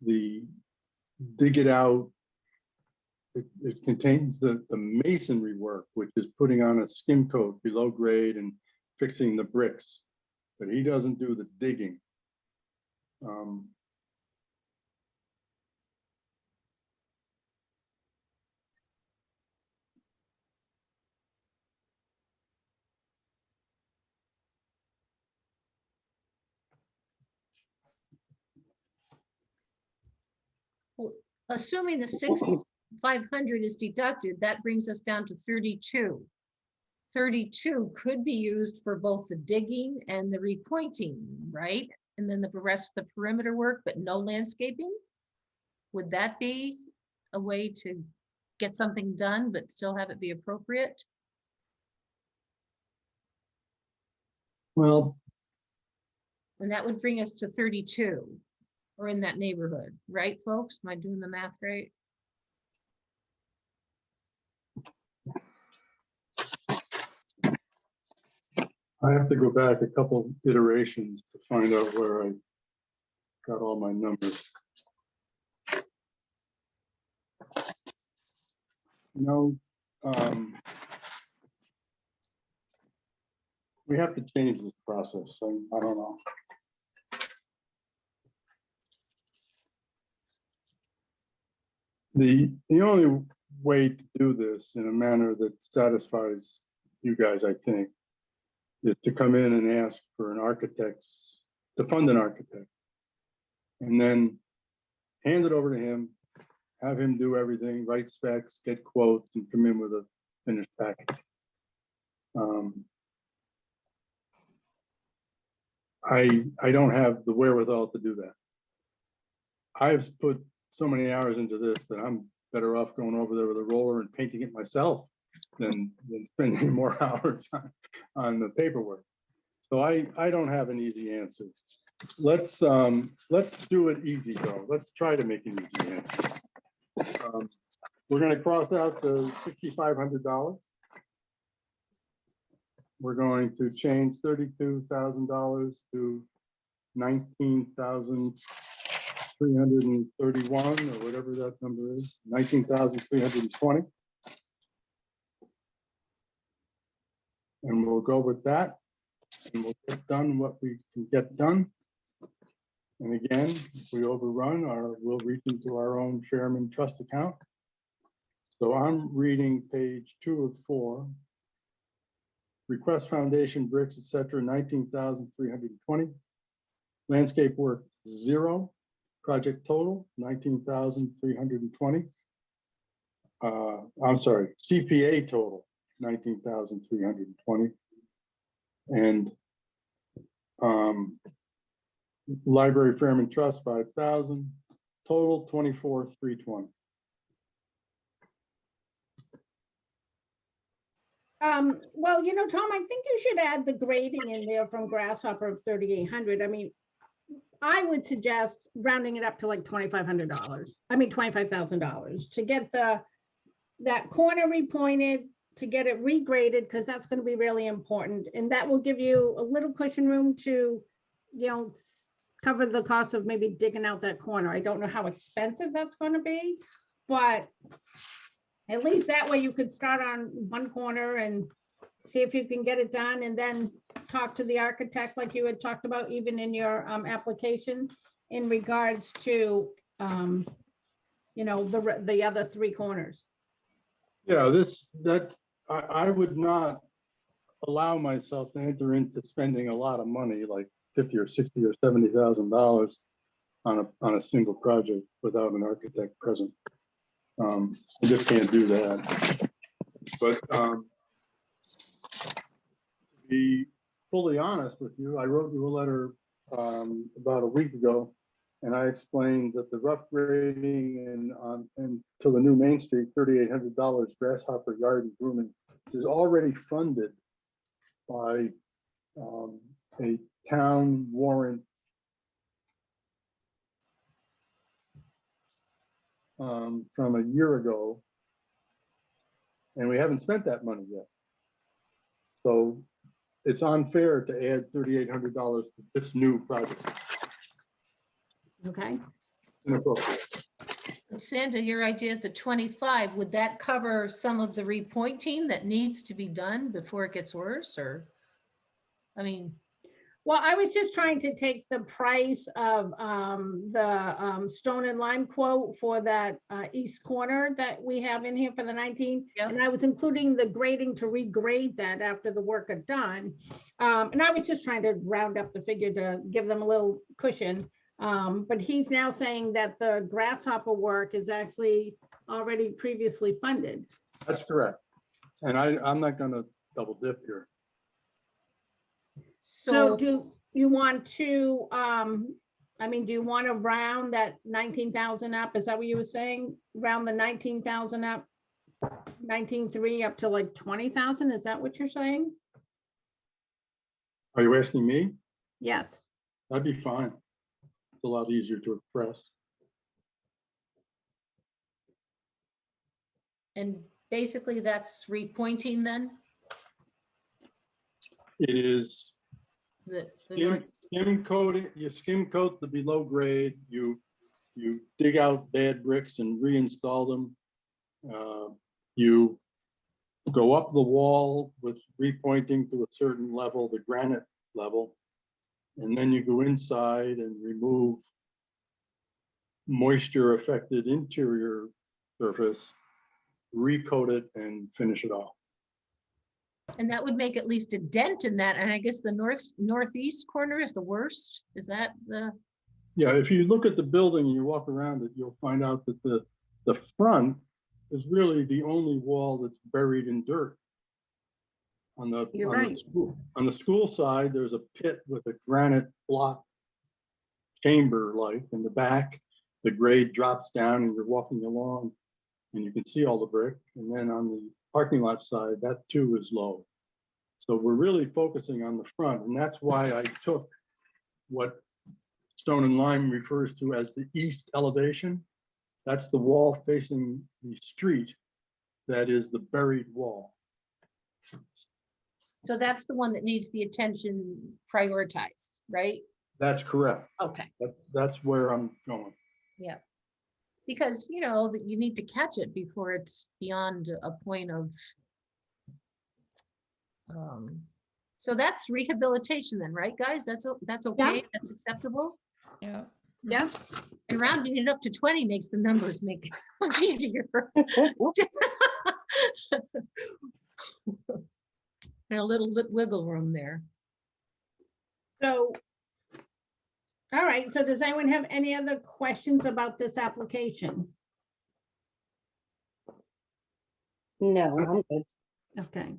the dig it out. It contains the masonry work, which is putting on a skim coat below grade and fixing the bricks, but he doesn't do the digging. Well, assuming the 6,500 is deducted, that brings us down to 32. 32 could be used for both the digging and the repointing, right? And then the rest of the perimeter work, but no landscaping? Would that be a way to get something done, but still have it be appropriate? Well, And that would bring us to 32, or in that neighborhood, right, folks? Am I doing the math right? I have to go back a couple iterations to find out where I got all my numbers. No, we have to change this process. I don't know. The only way to do this in a manner that satisfies you guys, I think, is to come in and ask for an architect's, to fund an architect, and then hand it over to him, have him do everything, write specs, get quotes, and come in with a finished package. I don't have the wherewithal to do that. I've put so many hours into this that I'm better off going over there with a roller and painting it myself than spending more hours on the paperwork. So I don't have an easy answer. Let's do it easy though. Let's try to make an easy answer. We're going to cross out the $6,500. We're going to change $32,000 to 19,331 or whatever that number is, 19,320. And we'll go with that, and we'll get done what we can get done. And again, if we overrun, we'll reach into our own Chairman Trust account. So I'm reading page 2 of 4. Request foundation bricks, etc., 19,320. Landscape work 0. Project total 19,320. I'm sorry, CPA total 19,320. And library Fairman Trust 5,000. Total 24,320. Well, you know, Tom, I think you should add the grading in there from Grasshopper of 3,800. I mean, I would suggest rounding it up to like $2,500. I mean, $25,000 to get that corner repointed, to get it regraded, because that's going to be really important. And that will give you a little cushion room to, you know, cover the cost of maybe digging out that corner. I don't know how expensive that's going to be, but At least that way you could start on one corner and see if you can get it done, and then talk to the architect like you had talked about even in your application in regards to, the other three corners. Yeah, I would not allow myself to enter into spending a lot of money, like 50 or 60 or $70,000 on a single project without an architect present. I just can't do that. But to be fully honest with you, I wrote you a letter about a week ago, and I explained that the rough grading and to the new Main Street, $3,800 grasshopper garden grooming is already funded by a town warrant from a year ago, and we haven't spent that money yet. So it's unfair to add $3,800 to this new project. Okay. Inappropriate. Sandra, your idea at the 25, would that cover some of the repointing that needs to be done before it gets worse, or? I mean, Well, I was just trying to take the price of the stone and lime quote for that east corner that we have in here for the 19. Yep. And I was including the grading to regrade that after the work got done. And I was just trying to round up the figure to give them a little cushion. But he's now saying that the grasshopper work is actually already previously funded. That's correct. And I'm not going to double dip here. So do you want to, do you want to round that 19,000 up? Is that what you were saying? Round the 19,000 up, 19,300 up to like 20,000? Is that what you're saying? Are you asking me? Yes. That'd be fine. It's a lot easier to express. and basically that's repointing then? It is The north, skim coating, you skim coat the below grade, you dig out bad bricks and reinstall them. You go up the wall with repointing to a certain level, the granite level, and then you go inside and remove moisture affected interior surface, recoat it and finish it off. and that would make at least a dent in that, and I guess the northeast corner is the worst, is that the? Yeah, if you look at the building and you walk around it, you'll find out that the front is really the only wall that's buried in dirt. You're right. On the school side, there's a pit with a granite block chamber like in the back. The grade drops down and you're walking along and you can see all the brick. And then on the parking lot side, that too is low. So we're really focusing on the front, and that's why I took what Stone and Lime refers to as the east elevation. That's the wall facing the street. That is the buried wall. So that's the one that needs the attention prioritized, right? That's correct. Okay, That's where I'm going. yeah. Because, you know, that you need to catch it before it's beyond a point of. So that's rehabilitation then, right, guys? That's okay, Yeah. that's acceptable? Yeah. Yeah. And rounding it up to 20 makes the numbers make much easier. And a little bit wiggle room there. So, all right, so does anyone have any other questions about this application? No, I'm good. Okay.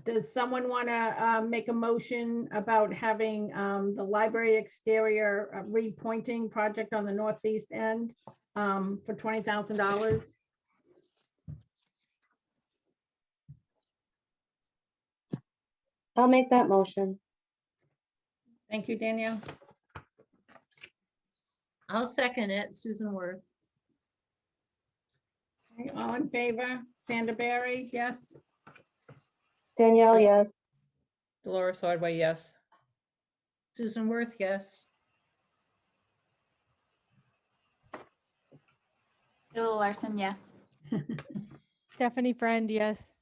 Does someone want to make a motion about having the library exterior repointing project on the northeast end for $20,000? I'll make that motion. Thank you, Danielle. I'll second it, Susan Worth. Okay, all in favor? Sandra Berry, yes? Danielle, yes. Dolores Ordway, yes. Susan Worth, yes. Bill Larson, yes. Stephanie Friend, yes.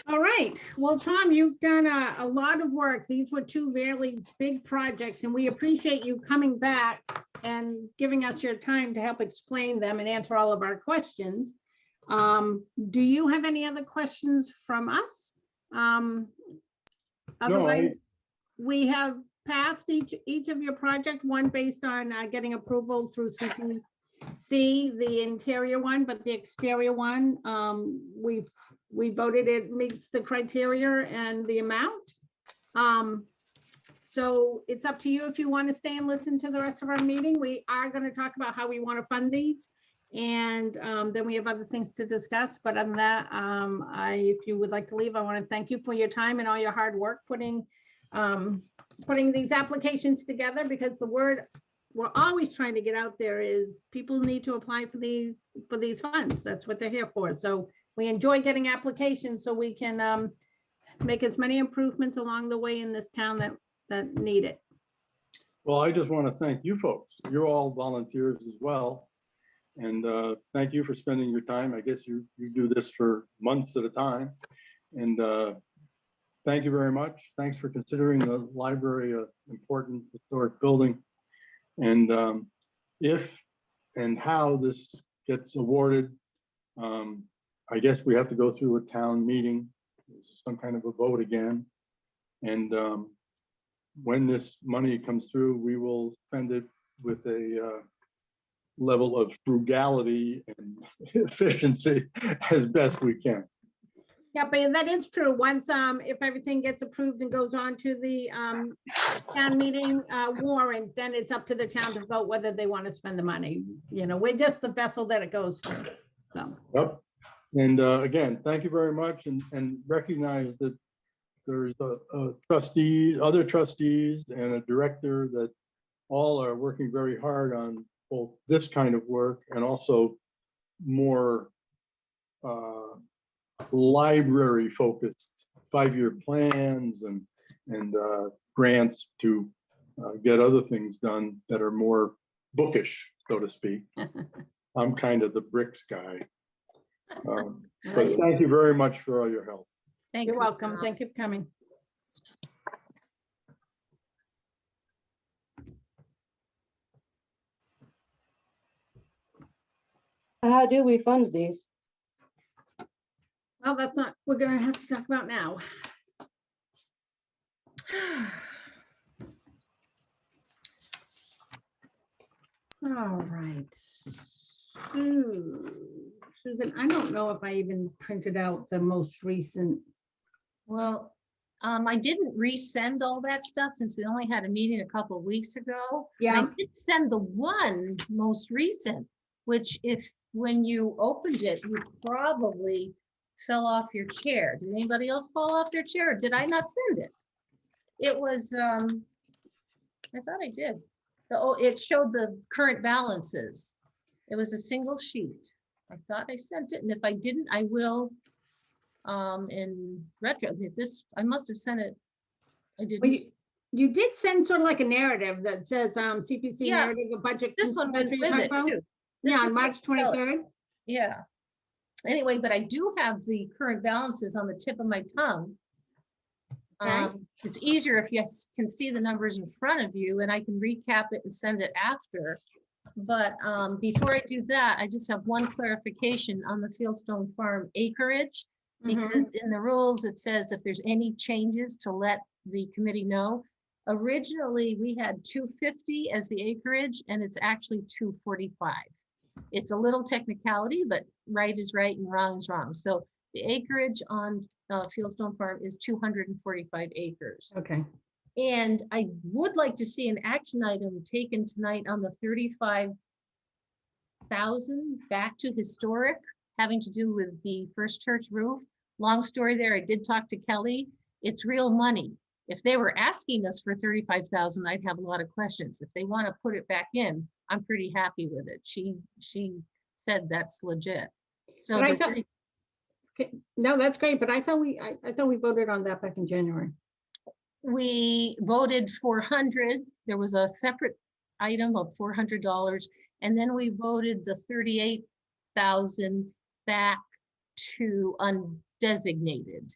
All right. Well, Tom, you've done a lot of work. These were two really big projects, and we appreciate you coming back and giving us your time to help explain them and answer all of our questions. Do you have any other questions from us? Otherwise, we have passed each of your project, one based on getting approval through CPC, the interior one, but the exterior one, we voted it meets the criteria and the amount. So it's up to you if you want to stay and listen to the rest of our meeting. We are going to talk about how we want to fund these. And then we have other things to discuss. But on that, if you would like to leave, I want to thank you for your time and all your hard work putting these applications together, because the word we're always trying to get out there is people need to apply for these funds. That's what they're here for. So we enjoy getting applications so we can make as many improvements along the way in this town that need it. Well, I just want to thank you folks. You're all volunteers as well. And thank you for spending your time. I guess you do this for months at a time. And thank you very much. Thanks for considering the library an important historic building. And if and how this gets awarded, I guess we have to go through a town meeting, some kind of a vote again. And when this money comes through, we will spend it with a level of frugality and efficiency as best we can. Yeah, but that is true. Once, if everything gets approved and goes on to the town meeting warrant, then it's up to the town to vote whether they want to spend the money. You know, we're just the vessel that it goes through, so. Yep. And again, thank you very much, and recognize that there's a trustee, other trustees, and a director that all are working very hard on both this kind of work and also more library focused 5-year plans and grants to get other things done that are more bookish, so to speak. I'm kind of the bricks guy. But thank you very much for all your help. Thank You're you. welcome. Thank you for coming. How do we fund these? Well, that's not, we're gonna have to talk about now. All right. Susan, I don't know if I even printed out the most recent. Well, I didn't resend all that stuff since we only had a meeting a couple of weeks ago. Yeah. I did send the one most recent, which when you opened it, you probably fell off your chair. Did anybody else fall off their chair? Or did I not send it? It was, I thought I did. It showed the current balances. It was a single sheet. I thought I sent it, and if I didn't, I will. In retro, I must have sent it. I didn't. Well, you did send sort of like a narrative that says CPC Yeah, narrative of budget. This one went that's with what you're it talking about? too. This Yeah, one on March went with it. 23rd. Yeah. Anyway, but I do have the current balances on the tip of my tongue. Okay. It's easier if you can see the numbers in front of you, and I can recap it and send it after. But before I do that, I just have one clarification on the Fieldstone Farm acreage, because in the rules, it says if there's any changes to let the committee know. Originally, we had 250 as the acreage, and it's actually 245. It's a little technicality, but right is right and wrong is wrong. So the acreage on Fieldstone Farm is 245 acres. Okay. And I would like to see an action item taken tonight on the 35,000 back to historic, having to do with the First Church roof. Long story there, I did talk to Kelly. It's real money. If they were asking us for 35,000, I'd have a lot of questions. If they want to put it back in, I'm pretty happy with it. She said that's legit. So Okay. No, that's great, but I thought we voted on that back in January. we voted 400. There was a separate item of $400, and then we voted the 38 35,000 back to undesignated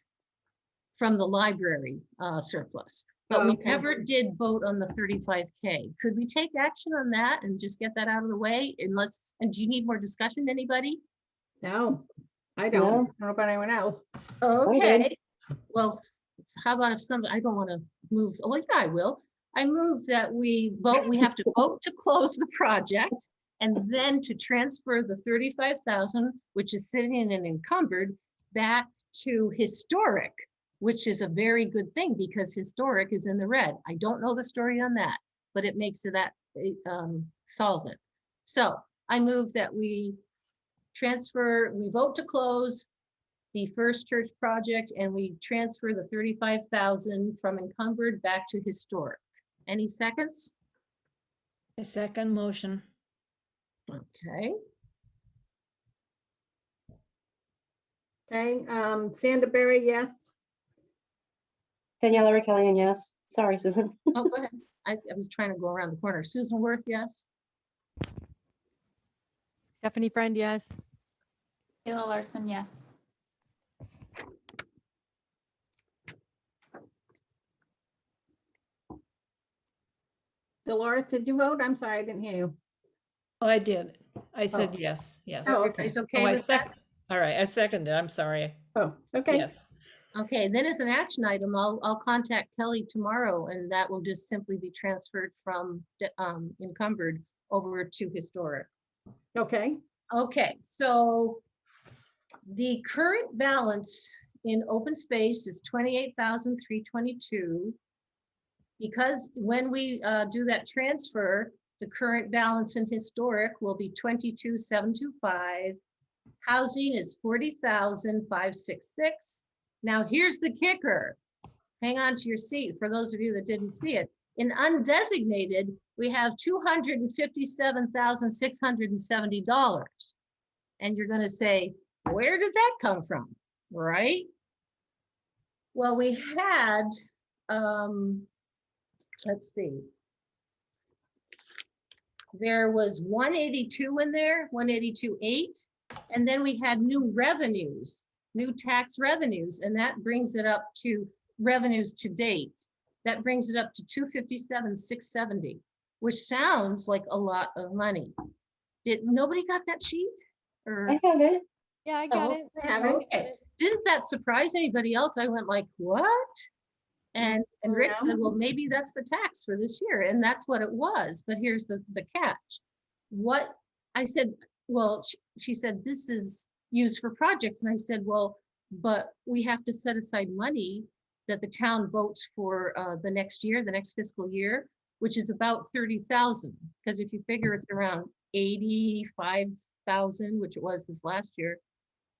from the library surplus. But we Okay. never did vote on the 35K. Could we take action on that and just get that out of the way? And do you need more discussion, anybody? No, I No. don't. I don't know about anyone else. Okay, well, how about if I don't want to move, well, yeah, I will. I move that we have to vote to close the project and then to transfer the 35,000, which is sitting in an encumbered, back to historic, which is a very good thing because historic is in the red. I don't know the story on that, but it makes that solvent. So I move that we vote to close the First Church project and we transfer the 35,000 from encumbered back to historic. Any seconds? A second motion. Okay. Okay, Sanderberry, yes. Daniela Raquelian, yes. Sorry, Susan. Oh, go ahead. I was trying to go around the corner. Susan Worth, yes. Stephanie Friend, yes. Kayla Larson, yes. Dolores, did you vote? I'm sorry, I didn't hear you. Oh, I did. I said Oh. yes, yes. Oh, okay. Everybody's okay Oh, I with that? all right, I seconded. I'm sorry. Oh, okay. Yes. Okay, then as an action item, I'll contact Kelly tomorrow and that will just simply be transferred from encumbered over to historic. Okay, Okay, so the current balance in open space is 28,322. Because when we do that transfer, the current balance in historic will be 22,725. Housing is 40,566. Now here's the kicker. Hang on to your seat for those of you that didn't see it. In undesignated, we have $257,670. And you're going to say, where did that come from? Right? Well, we had, let's see. There was 182 in there, 182.8. And then we had new revenues, new tax revenues, and that brings it up to revenues to date. That brings it up to 257,670, which sounds like a lot of money. Nobody got that sheet? Or I have it. Yeah, I got Oh, it. I have it. okay. Didn't that surprise anybody else? I went like, what? And Rick No. said, well, maybe that's the tax for this year. And that's what it was. But here's the catch. What I said, well, she said, this is used for projects. And I said, well, but we have to set aside money that the town votes for the next year, the next fiscal year, which is about 30,000. Because if you figure it's around 85,000, which it was this last year,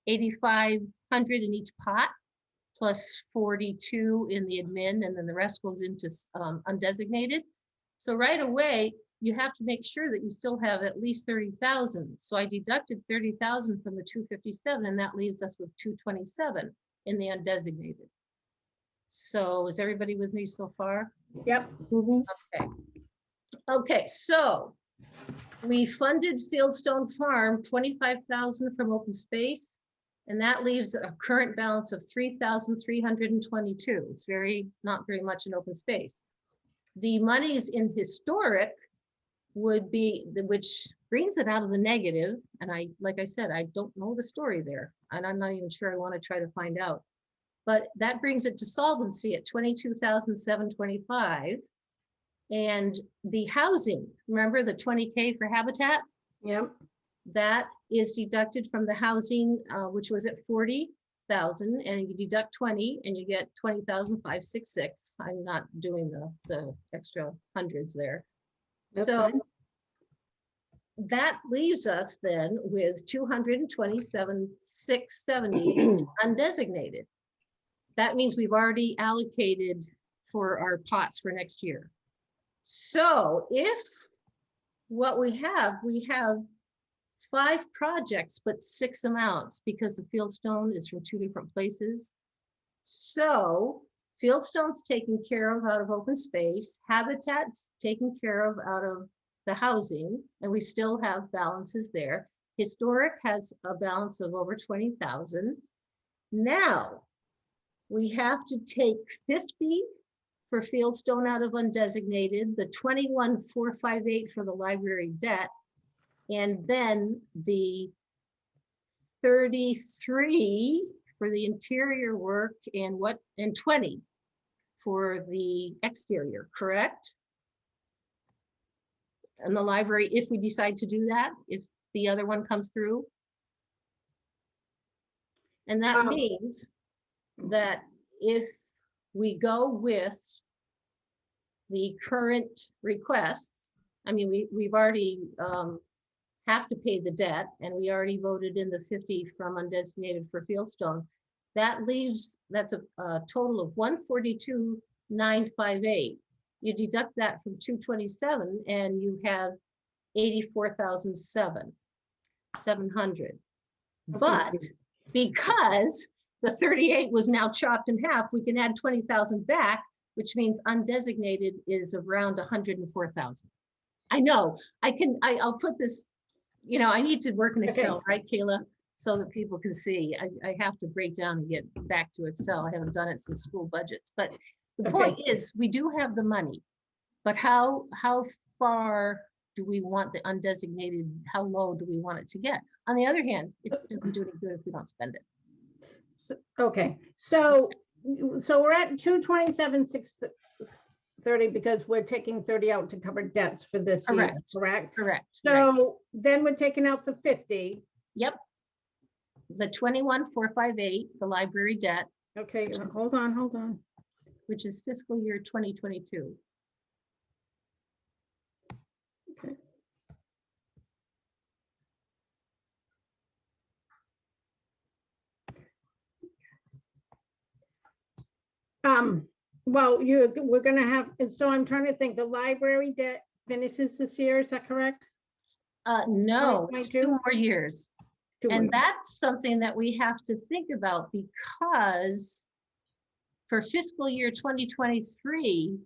8,500 in each pot, plus 42 in the admin, and then the rest goes into undesignated. So right away, you have to make sure that you still have at least 30,000. So I deducted 30,000 from the 257, and that leaves us with 227 in the undesignated. So is everybody with me so far? Yep. Okay. Okay, so we funded Fieldstone Farm 25,000 from open space, and that leaves a current balance of 3,322. It's not very much in open space. The monies in historic would be, which brings it out of the negative. And like I said, I don't know the story there, and I'm not even sure I want to try to find out. But that brings it to solvency at 22,725. And the housing, remember the 20K for Habitat? Yep. That is deducted from the housing, which was at 40,000, and you deduct 20 and you get 20,566. I'm not doing the extra hundreds there. That's So fine. that leaves us then with 227,670 undesignated. That means we've already allocated for our pots for next year. So if what we have 5 projects, but 6 amounts because the Fieldstone is from 2 different places. So Fieldstone's taken care of out of open space, Habitat's taken care of out of the housing, and we still have balances there. Historic has a balance of over 20,000. Now, we have to take 50 for Fieldstone out of undesignated, the 21,458 for the library debt, and then the 33 for the interior work and 20 for the exterior, correct? And the library, if we decide to do that, if the other one comes through. And that means that if we go with the current requests, I mean, we've already have to pay the debt, and we already voted in the 50 from undesignated for Fieldstone. That leaves, that's a total of 142,958. You deduct that from 227 and you have 84,700. But because the 38 was now chopped in half, we can add 20,000 back, which means undesignated is around 104,000. I know, I'll put this, you know, I need to work in Excel, right, Kayla? So that people can see. I have to break down and get back to Excel. I haven't done it since school budgets. But the point is, we do have the money. But how far do we want the undesignated, how low do we want it to get? On the other hand, it doesn't do any good if we don't spend it. So, okay, so we're at 227,630 because we're taking 30 out to cover debts for this year, correct? Correct. So then we're taking out the 50. Yep. The 21,458, the library debt. Okay, hold on. Which is fiscal year 2022. Okay. Well, we're gonna have, and so I'm trying to think, the library debt finishes this year, is that correct? No, it's 2 more years. And more. that's something that we have to think about, because for fiscal year 2023,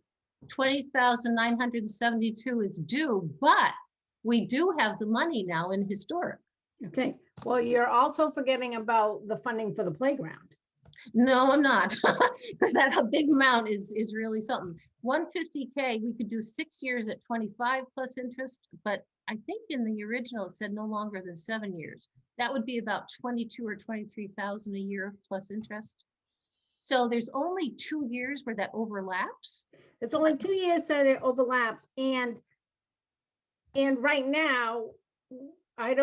20,972 is due, but we do have the money now in historic. Okay, well, you're also forgetting about the funding for the playground. No, I'm not, because that a big amount is really something. 150K, we could do 6 years at 25 plus interest, but I think in the original it said no longer than 7 years. That would be about 22 or 23,000 a year plus interest. So there's only 2 years where that overlaps. It's only 2 years that it overlaps, and right now, I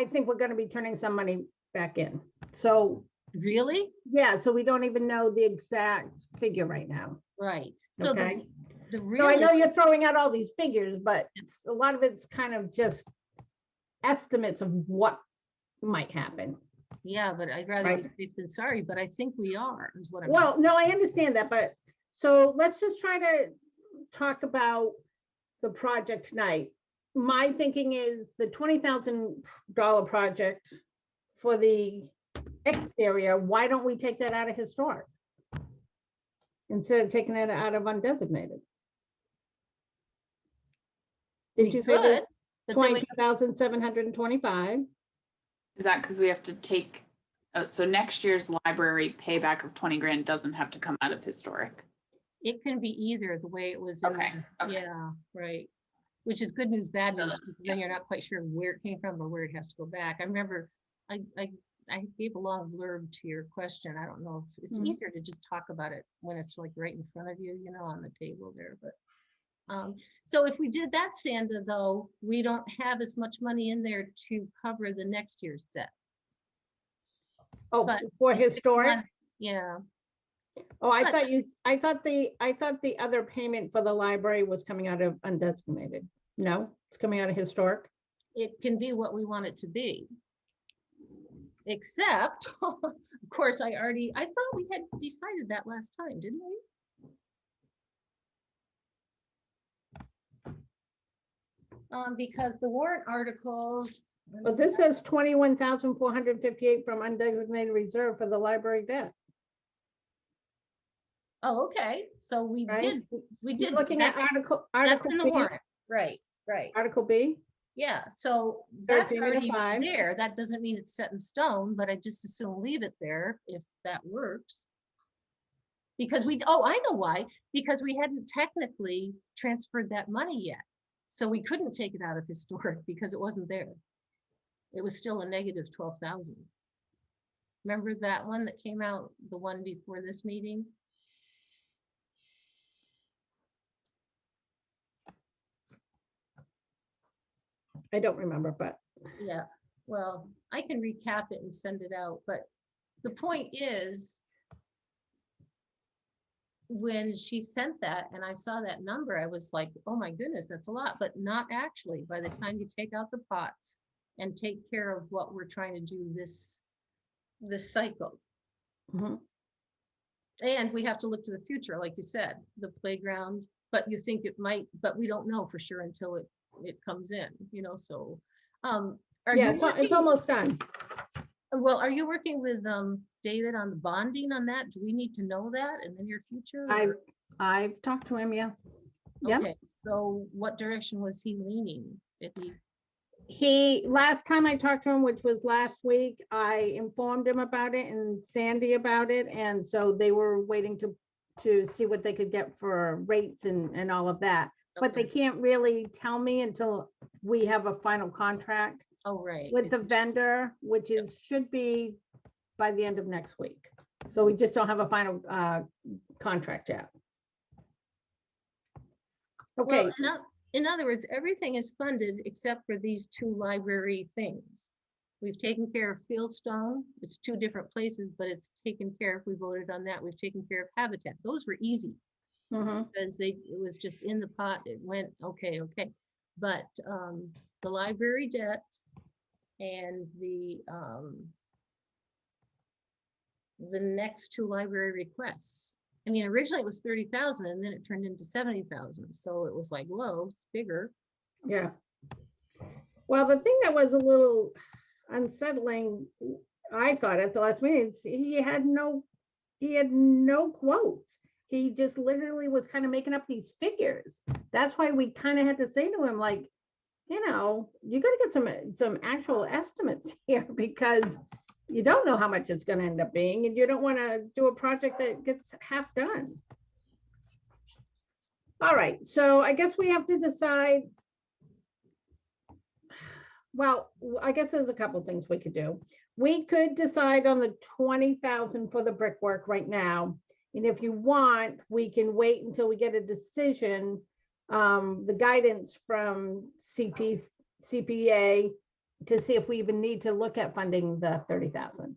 think we're gonna be turning some money back in. So really? Yeah, so we don't even know the exact figure right now. Right. So okay. the So I know you're throwing out all these figures, but a lot of it's kind of just estimates of what might happen. Yeah, but I'd rather be safe than sorry, but I think we are, is what I'm Well, saying. no, I understand that, but so let's just try to talk about the project tonight. My thinking is the $20,000 project for the exterior, why don't we take that out of historic instead of taking it out of undesignated? Did you could, say 22,725? Is that because we have to take, so next year's library payback of 20 grand doesn't have to come out of historic? It can be either, the way it was. In Okay. Yeah, right. Which is good news, bad So news, because then you're not quite sure where it came from or where it has to go back. I remember I gave a long blurb to your question. I don't know if it's easier to just talk about it when it's like right in front of you, you know, on the table there. But so if we did that, Sandra, though, we don't have as much money in there to cover the next year's debt. Oh, but for historic? Yeah. Oh, I thought the other payment for the library was coming out of undesignated. No, it's coming out of historic. It can be what we want it to be. Except, of course, I thought we had decided that last time, didn't we? Because the warrant articles. But this says 21,458 from undesignated reserve for the library debt. Oh, okay. So we did. Looking at article That's in the B. warrant. Right. Article B. Yeah, so that's 13 to already 5. there. That doesn't mean it's set in stone, but I just assume leave it there if that works. Because I know why, because we hadn't technically transferred that money yet. So we couldn't take it out of historic because it wasn't there. It was still a negative 12,000. Remember that one that came out, the one before this meeting? I don't remember, but Yeah, well, I can recap it and send it out, but the point is, when she sent that and I saw that number, I was like, oh my goodness, that's a lot, but not actually. By the time you take out the pots and take care of what we're trying to do this cycle. Mhm. And we have to look to the future, like you said, the playground, but you think it might, but we don't know for sure until it comes in, so. Are yeah, you it's working, almost done. well, are you working with David on the bonding on that? Do we need to know that in the near future? or- I've talked to him, yes. Yeah. Okay, so what direction was he leaning? If Last time I talked to him, which was last week, I informed him about it and Sandy about it. And so they were waiting to see what they could get for rates and all of that. But they can't really tell me until we have a final contract Oh, right. with the vendor, which should be by the end of next week. So we just don't have a final contract yet. Okay. Well, in other words, everything is funded except for these two library things. We've taken care of Fieldstone. It's two different places, but it's taken care of. We voted on that. We've taken care of Habitat. Those were easy Mhm. because it was just in the pot. It went, okay. But the library debt and the next two library requests. I mean, originally it was 30,000 and then it turned into 70,000. So it was like, whoa, it's bigger. Yeah. Well, the thing that was a little unsettling, I thought at the last meeting, is he had no quotes. He just literally was kind of making up these figures. That's why we kind of had to say to him, like, you got to get some actual estimates here, because you don't know how much it's going to end up being, and you don't want to do a project that gets half done. All right, so I guess we have to decide. Well, I guess there's a couple things we could do. We could decide on the 20,000 for the brickwork right now. And if you want, we can wait until we get a decision, the guidance from CPA, to see if we even need to look at funding the 30,000.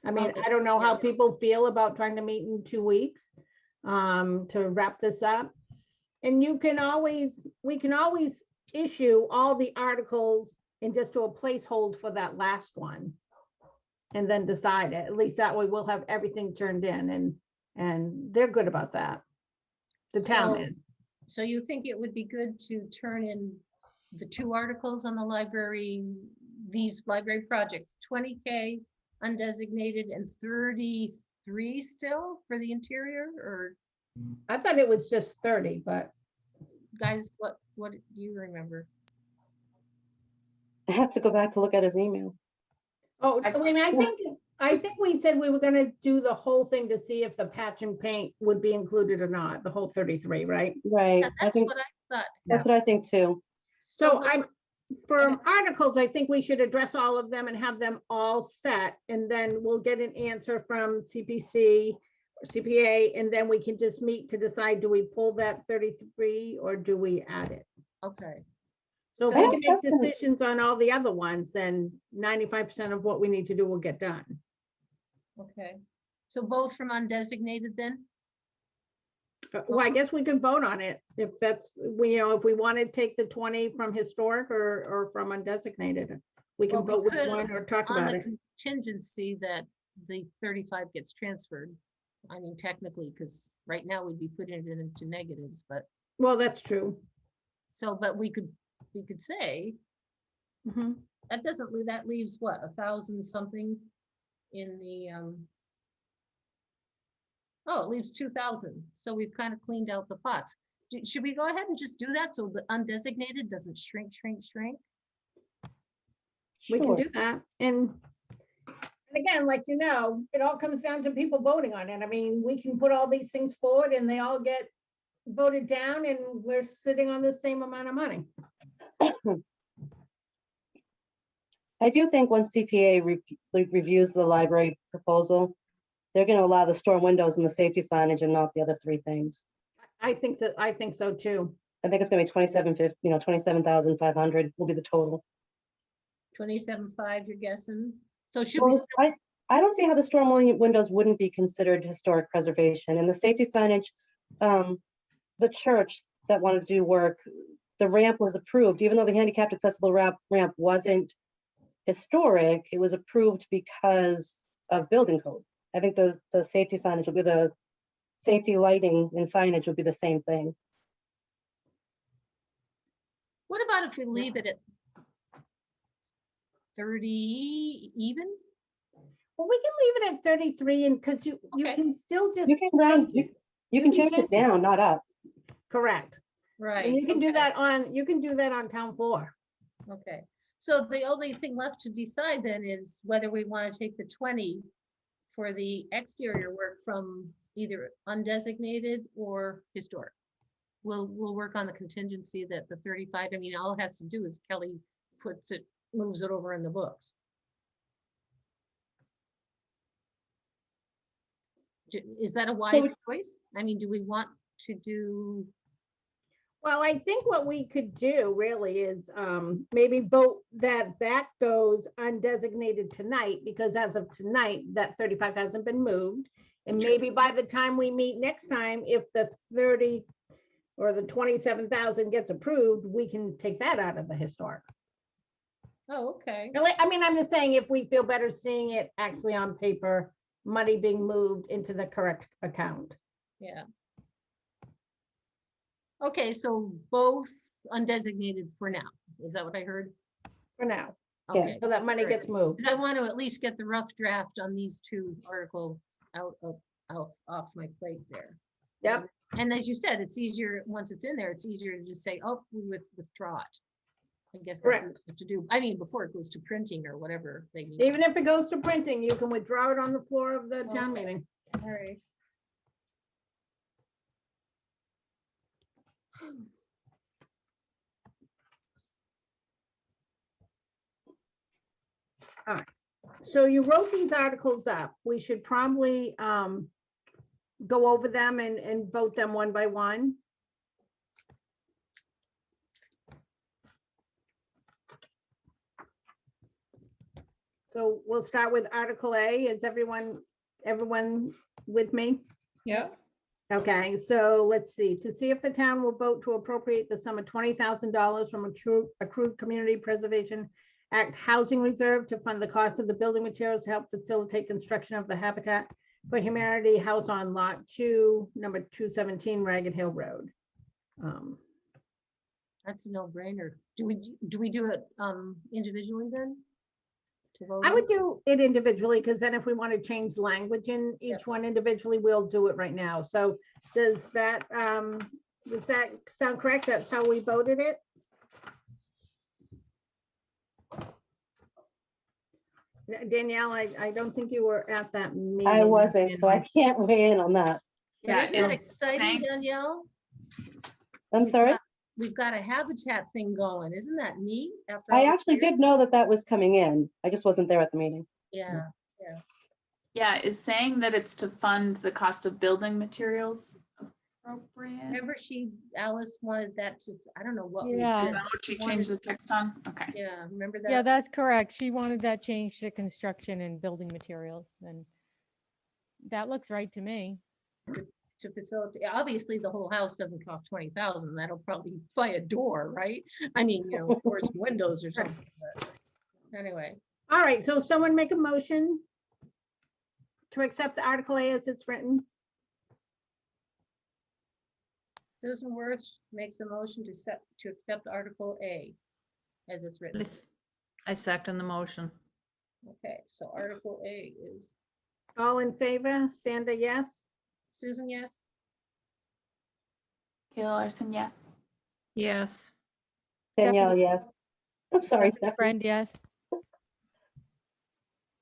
I mean, Okay. I don't know how people feel about trying to meet in 2 weeks to wrap this up. And we can always issue all the articles and just do a placehold for that last one, and then decide it. At least that way we'll have everything turned in, and they're good about that. The town is. So you think it would be good to turn in the two articles on the library, these library projects, 20K undesignated and 33 still for the interior, or I thought it was just 30, but guys, what do you remember? I have to go back to look at his email. I mean, I think we said we were gonna do the whole thing to see if the patch and paint would be included or not, the whole 33, right? Right. Yeah, I that's think what I thought. that's what I think too. So what- for articles, I think we should address all of them and have them all set, and then we'll get an answer from CPC or CPA, and then we can just meet to decide, do we pull that 33 or do we add it? Okay. So if I we think can make that's gonna- decisions on all the other ones, then 95% of what we need to do will get done. Okay. So both from undesignated then? Well, I guess we could vote on it if that's, if we want to take the 20 from historic or from undesignated. We can Well, we vote which could one or talk On about the it. contingency that the 35 gets transferred. I mean, technically, because right now we'd be putting it into negatives, but Well, that's true. so, but we could say, Mhm. that leaves what, 1,000 something in the, oh, it leaves 2,000. So we've kind of cleaned out the pots. Should we go ahead and just do that so the undesignated doesn't shrink? We can Sure. do that. And again, like, it all comes down to people voting on it. I mean, we can put all these things forward and they all get voted down and we're sitting on the same amount of money. I do think once CPA reviews the library proposal, they're going to allow the storm windows and the safety signage and not the other three things. I think so too. I think it's going to be 27,500 will be the total. 27.5, you're guessing? So should Well, we, I don't see how the storm windows wouldn't be considered historic preservation, and the safety signage, the church that wanted to do work, the ramp was approved, even though the handicapped accessible ramp wasn't historic, it was approved because of building code. I think the safety signage will be the safety lighting and signage will be the same thing. what about if we leave it at 30 even? Well, we can leave it at 33 and because you Okay. can still just. You can round, change it. you can change it down, not up. Correct. Right. And you can do okay, that on town floor. Okay, so the only thing left to decide then is whether we want to take the 20 for the exterior work from either undesignated or historic. We'll work on the contingency that the 35, I mean, all it has to do is Kelly moves it over in the books. Is that a wise choice? I mean, do we want to do? Well, I think what we could do really is maybe vote that goes undesignated tonight, because as of tonight, that 35 hasn't been moved. And maybe by the time we meet next time, if the 30 or the 27,000 gets approved, we can take that out of the historic. Oh, okay. Really, I mean, I'm just saying if we feel better seeing it actually on paper, money being moved into the correct account. Yeah. Okay, so both undesignated for now. Is that what I heard? For now, Yeah. Okay. so that money Great. gets moved. 'Cause I want to at least get the rough draft on these two articles out off my plate there. Yep. And as you said, it's easier, once it's in there, it's easier to just say, oh, we withdraw it. I guess that's what we have to do. I mean, before it goes to printing or whatever they need. Even if it goes to printing, you can withdraw it on the floor of the town Okay. meeting. All right. So you wrote these articles up. We should probably go over them and vote them one by one. So we'll start with Article A. Is everyone with me? Yeah. Okay, so let's see, to see if the town will vote to appropriate the sum of $20,000 from accrued Community Preservation Act Housing Reserve to fund the cost of the building materials to help facilitate construction of the Habitat for Humanity house on Lot 2, number 217 Ragged Hill Road. That's a no-brainer. Do we do it individually then? To vote I on? would do it individually, because then if we want to change language in each one individually, we'll do it right now. So does that sound correct? That's how we voted it? Danielle, I don't think you were at that meeting. I wasn't, so I can't weigh in on that. But Yeah, isn't that it's exciting, thank- Danielle? I'm sorry. We've got a habitat thing going. Isn't that neat? After I all these actually years? did know that was coming in. I just wasn't there at the meeting. Yeah. Yeah, is saying that it's to fund the cost of building materials appropriate? Remember Alice wanted that to, I don't know what. we Yeah. Is did. that what you changed the text on? Okay. Yeah, remember that? Yeah, that's correct. She wanted that changed to construction and building materials, and that looks right to me. To facilitate, obviously, the whole house doesn't cost 20,000. That'll probably buy a door, right? I mean, doors and windows or something. But anyway, All right, so someone make a motion to accept the Article A as it's written. Susan Worth makes the motion to accept Article A as it's written. I second the motion. Okay, so Article A is All in favor? Sandra, yes? Susan, yes? Kayla Larson, yes. Yes. Danielle, yes. I'm sorry, Stephanie Stephanie. Friend, yes.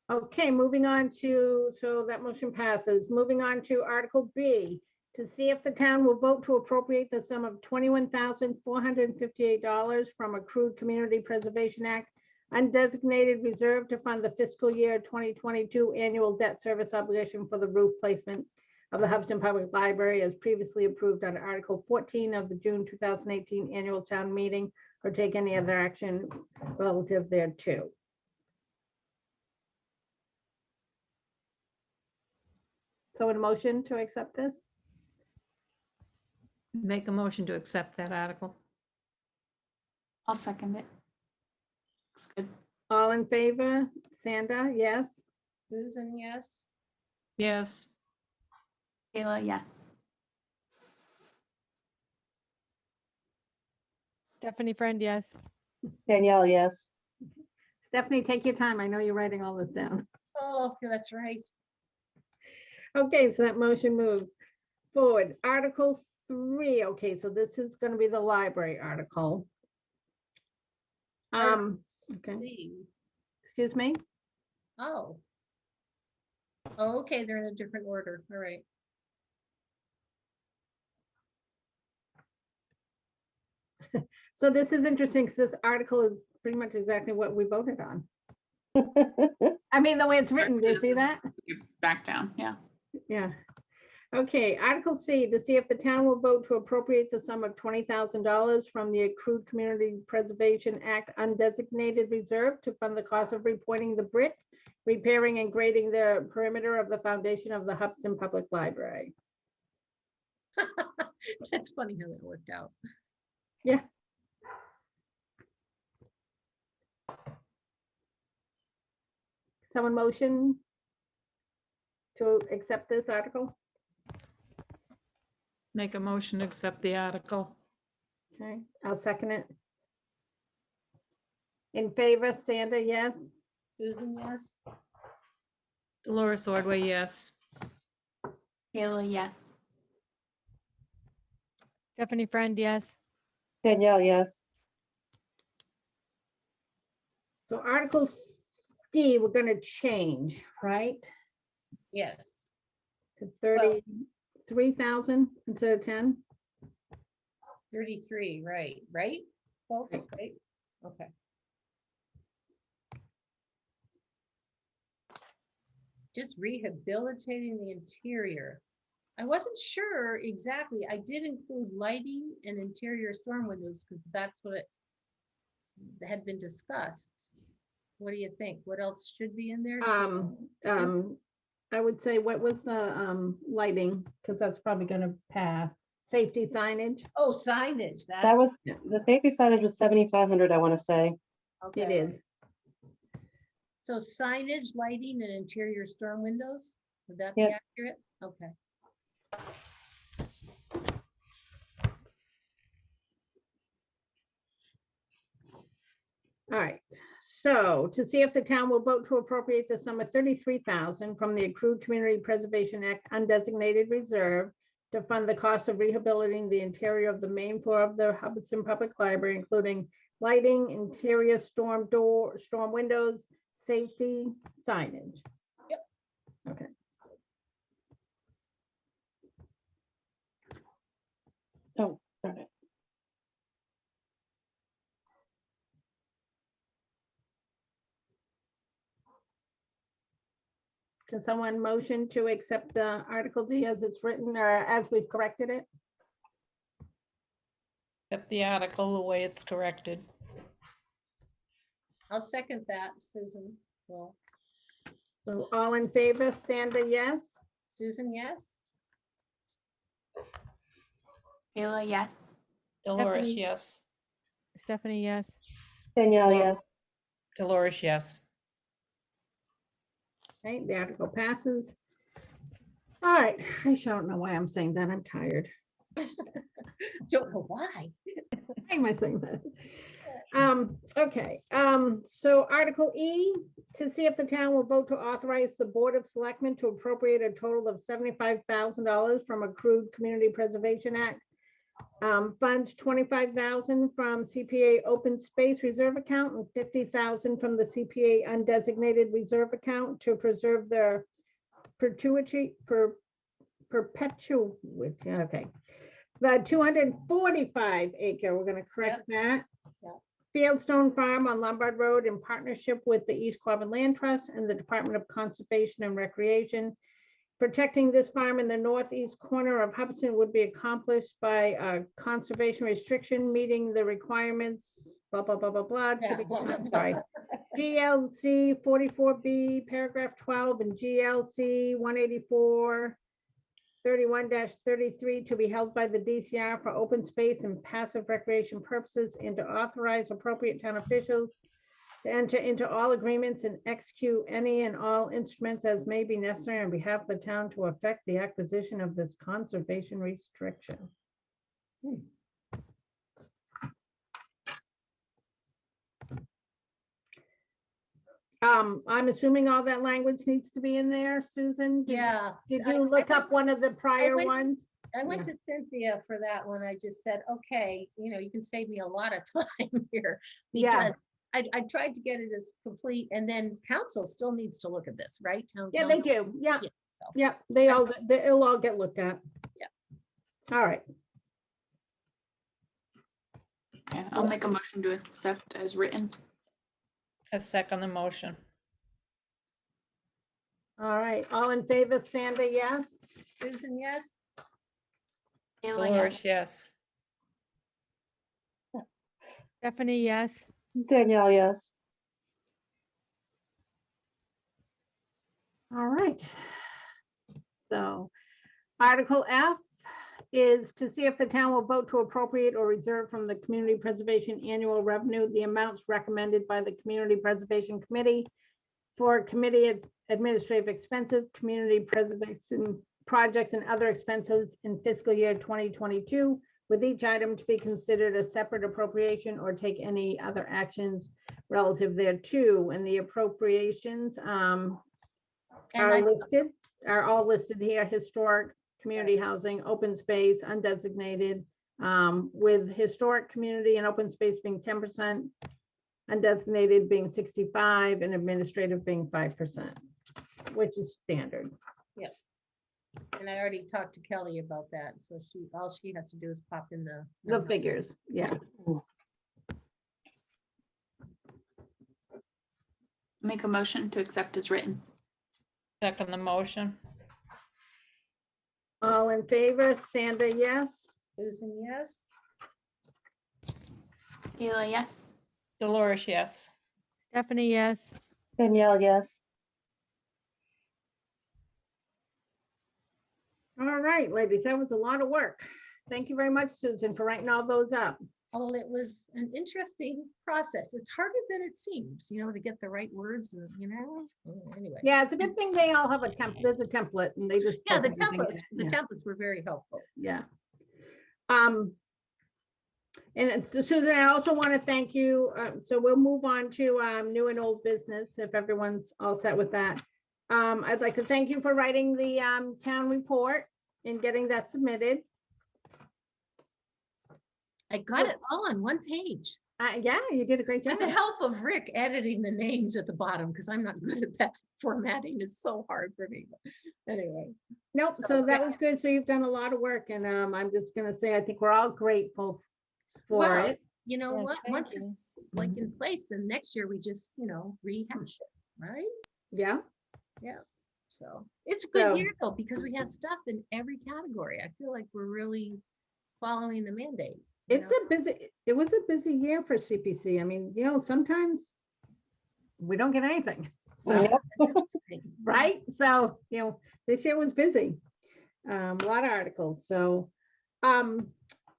Okay, moving on to, so that motion passes. Moving on to Article B, to see if the town will vote to appropriate the sum of $21,458 from accrued Community Preservation Act undesignated reserve to fund the fiscal year 2022 annual debt service obligation for the roof placement of the Hubbardston Public Library as previously approved under Article 14 of the June 2018 annual town meeting, or take any other action relative thereto. So a motion to accept this? Make a motion to accept that article. I'll second it. Looks good. All in favor? Sandra, yes? Susan, yes. Yes, Kayla, yes. Stephanie Friend, yes. Danielle, yes. Stephanie, take your time. I know you're writing all this down. Oh, yeah, that's right. Okay, so that motion moves forward. Article 3, okay, so this is gonna be the library article. Okay. C. Excuse me? Oh. Oh, okay, they're in a different order. All right. So this is interesting because this article is pretty much exactly what we voted on. I mean, the way it's written, do you see that? Back down, yeah. Yeah. Okay, Article C, to see if the town will vote to appropriate the sum of $20,000 from the accrued Community Preservation Act undesignated reserve to fund the cost of repointing the brick, repairing and grading the perimeter of the foundation of the Hubbardston Public Library. That's funny how that worked out. Yeah. Someone motion to accept this article? make a motion to accept the article. Okay, I'll second it. In favor, Sandra, yes? Susan, yes. Dolores Ordway, yes. Kayla, yes. Stephanie Friend, yes. Danielle, yes. So Article D, we're gonna change, right? Yes. To 33,000 instead of 10? 33, right, folks, right? Okay. Just rehabilitating the interior. I wasn't sure exactly. I did include lighting and interior storm windows because that's what had been discussed. What do you think? What else should be in there? I would say, what was the lighting? Because that's probably gonna pass. Safety signage? Oh, signage. That was, the safety signage was 7,500, I want to say. okay. It is. So signage, lighting, and interior storm windows? Would that be Yep. accurate? Okay. All right, so to see if the town will vote to appropriate the sum of 33,000 from the accrued Community Preservation Act undesignated reserve to fund the cost of rehabilitating the interior of the main floor of the Hubbardston Public Library, including lighting, interior storm windows, safety, signage. Yep. Okay. Oh, darn it. Can someone motion to accept the Article D as it's written or as we've corrected it? Accept the article the way it's corrected. I'll second that, Susan. Well, So all in favor, Sandra, yes? Susan, yes? Kayla, yes. Dolores, Stephanie. yes. Stephanie, yes. Danielle, yes. Dolores, yes. Okay, the article passes. All right, I don't know why I'm saying that. I'm tired. Don't know why. Why am I saying that? Okay, so Article E, to see if the town will vote to authorize the Board of Selectmen to appropriate a total of $75,000 from accrued Community Preservation Act Funds 25,000 from CPA open space reserve account and 50,000 from the CPA undesignated reserve account to preserve their perpetuity, okay. The 245 acre, we're gonna correct that. Yep. Fieldstone Farm on Lombard Road in partnership with the East Quabbin Land Trust and the Department of Conservation and Recreation. Protecting this farm in the northeast corner of Hubbardston would be accomplished by a conservation restriction meeting the requirements, blah, blah, blah, blah, blah. to Yeah, be- blah, blah, I'm blah. sorry. GLC 44B, paragraph 12, and GLC 184, 31-33 to be held by the DCR for open space and passive recreation purposes and to authorize appropriate town officials to enter into all agreements and execute any and all instruments as may be necessary on behalf of the town to effect the acquisition of this conservation restriction. I'm assuming all that language needs to be in there, Susan? Yeah. Did I- you I look went- up one of the prior went- ones? I went to Cynthia for that one. I just said, okay, you can save me a lot of time here. Yeah. Because I tried to get it as complete and then council still needs to look at this, right? Town Yeah, they council? do. Yeah, Yeah, so. yeah, it'll all get looked at. Yeah. All right. Okay, I'll make a motion to accept as written. A second the motion. All right, all in favor, Sandra, yes? Susan, yes? Kayla, yes. Dolores, yes. Stephanie, yes. Danielle, yes. All right. So Article F is to see if the town will vote to appropriate or reserve from the Community Preservation Annual Revenue the amounts recommended by the Community Preservation Committee for committee administrative expenses, community preservation projects, and other expenses in fiscal year 2022, with each item to be considered a separate appropriation or take any other actions relative thereto. And the appropriations And are all listed here: historic, community housing, open space, undesignated, with historic, community, and open space being 10%, undesignated being 65%, and administrative being 5%, which is standard. And I already talked to Kelly about that. So all she has to do is pop in the. The numbers. figures, yeah. Make a motion to accept as written. Second the motion. All in favor, Sandra, yes? Susan, yes? Kayla, yes. Dolores, yes. Stephanie, yes. Danielle, yes. All right, ladies, that was a lot of work. Thank you very much, Susan, for writing all those up. Well, it was an interesting process. It's harder than it seems, to get the right words and, anyway. Yeah, it's a good thing they all have a template. There's a template and they just. Yeah, the put everything in templates, it. the Yeah. templates were very helpful. Yeah. And Susan, I also want to thank you. So we'll move on to new and old business if everyone's all set with that. I'd like to thank you for writing the town report and getting that submitted. I got it all on one page. Yeah, you did a great With job. the help of Rick editing the names at the bottom, because I'm not good at that. Formatting is so hard for me. But anyway, Nope, So, so that yeah. was good. So you've done a lot of work and I'm just gonna say, I think we're all grateful for Well, it. you know Yes, what? thank Once you. it's like in place, then next year we just, rehash it, right? Yeah, So it's a good So- year though, because we have stuff in every category. I feel like we're really following the mandate. it was a busy year for CPC. I mean, sometimes we don't get anything. So, Yep. That's interesting. right? So, this year was busy. A lot of articles.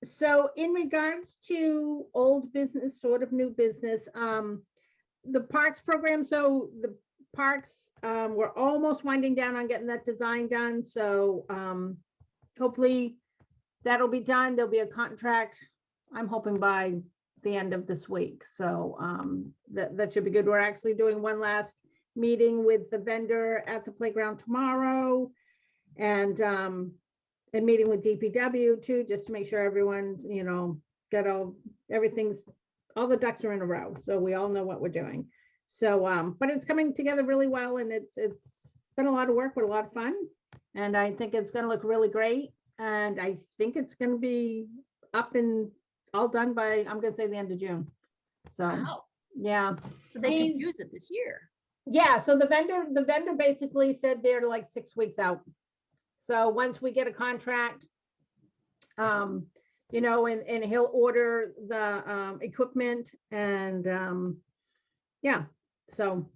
So in regards to old business, sort of new business, the parks program, so the parks, we're almost winding down on getting that design done. So hopefully that'll be done. There'll be a contract, I'm hoping by the end of this week. So that should be good. We're actually doing one last meeting with the vendor at the playground tomorrow. And a meeting with DPW too, just to make sure everyone's, got all the ducks are in a row. So we all know what we're doing. So, but it's coming together really well, and it's been a lot of work, but a lot of fun. And I think it's gonna look really great. And I think it's gonna be up and all done by, I'm gonna say the end of June. So, Wow. yeah. So they Means- can use it this year. Yeah, so the vendor basically said they're like 6 weeks out. So once we get a contract, and he'll order the equipment and yeah, so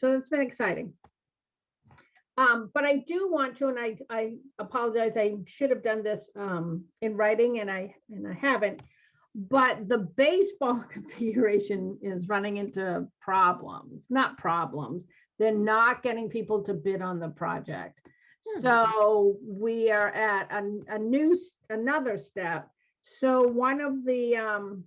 it's been exciting. But I do want to, and I apologize, I should have done this in writing and I haven't. But the baseball configuration is running into problems, not problems. They're not getting people to bid on the project. So we are at another step. So one of the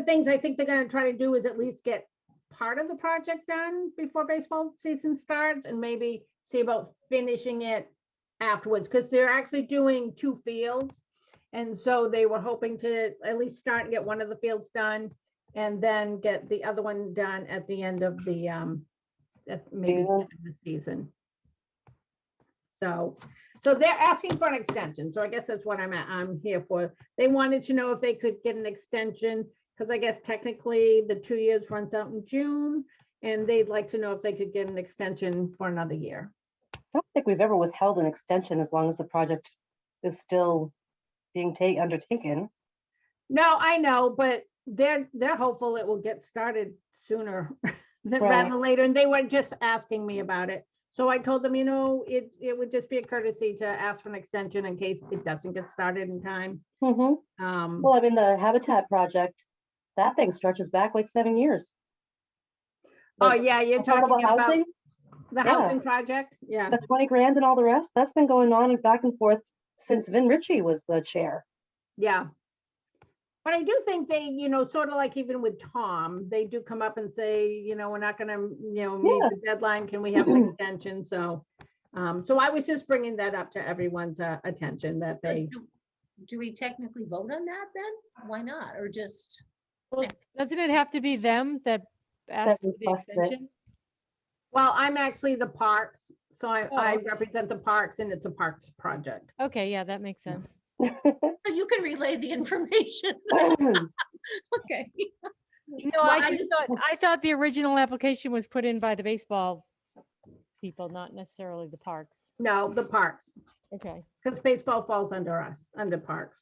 things I think they're going to try to do is at least get part of the project done before baseball season starts, and maybe see about finishing it afterwards, because they're actually doing 2 fields. And so they were hoping to at least start and get one of the fields done, and then get the other one done at the end of the season. So they're asking for an extension. So I guess that's what I'm here for. They wanted to know if they could get an extension, because I guess technically the 2 years runs out in June, and they'd like to know if they could get an extension for another year. I don't think we've ever withheld an extension as long as the project is still being undertaken. No, I know, but they're hopeful it will get started sooner rather Right. than later. And they were just asking me about it. So I told them, it would just be a courtesy to ask for an extension in case it doesn't get started in time. Mhm. Well, I mean, the Habitat project, that thing stretches back like 7 years. Oh, The yeah, you're affordable talking about housing, the yeah. housing project? Yeah, the 20 grand and all the rest, that's been going on and back and forth since Vin Ritchie was the chair. yeah. But I do think they, sort of like even with Tom, they do come up and say, we're not gonna, meet Yeah. the deadline. Can we have an extension? So I was just bringing that up to everyone's attention that So they, do we technically vote on that then? Why not? Or just, Well, doesn't it have to be them that asked for the requested it. extension? well, I'm actually the parks. So I okay. represent the parks, and it's a parks project. Okay, yeah, that makes sense. you can relay the information. Okay. No, Well, I thought the original application was put in by the baseball people, not necessarily the parks. No, the parks, Okay. because baseball falls under us, under parks.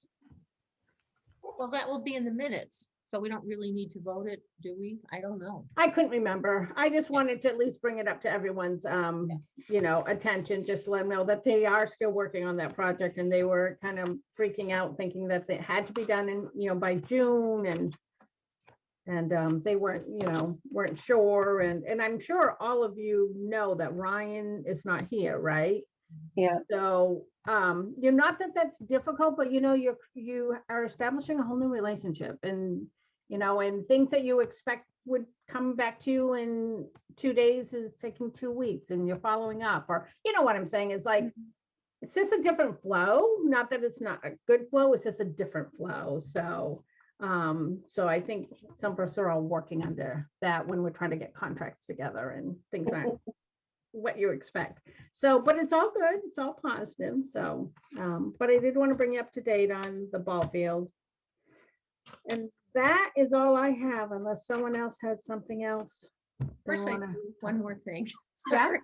Well, that will be in the minutes. So we don't really need to vote it, do we? I don't know. I couldn't remember. I just wanted to at least bring it up to everyone's, attention, just to let them know that they are still working on that project, and they were kind of freaking out, thinking that it had to be done in, by June, and they weren't sure. And I'm sure all of you know that Ryan is not here, right? Yeah. So, not that that's difficult, but you are establishing a whole new relationship, and and things that you expect would come back to you in 2 days is taking 2 weeks, and you're following up, or what I'm saying is like, it's just a different flow. Not that it's not a good flow, it's just a different flow. So, I think some of us are all working under that when we're trying to get contracts together and things aren't what you expect. So, but it's all good. It's all positive. So, but I did want to bring you up to date on the ball field. And that is all I have, unless someone else has something else. First, I wanna- do one more thing. Yeah. Sorry.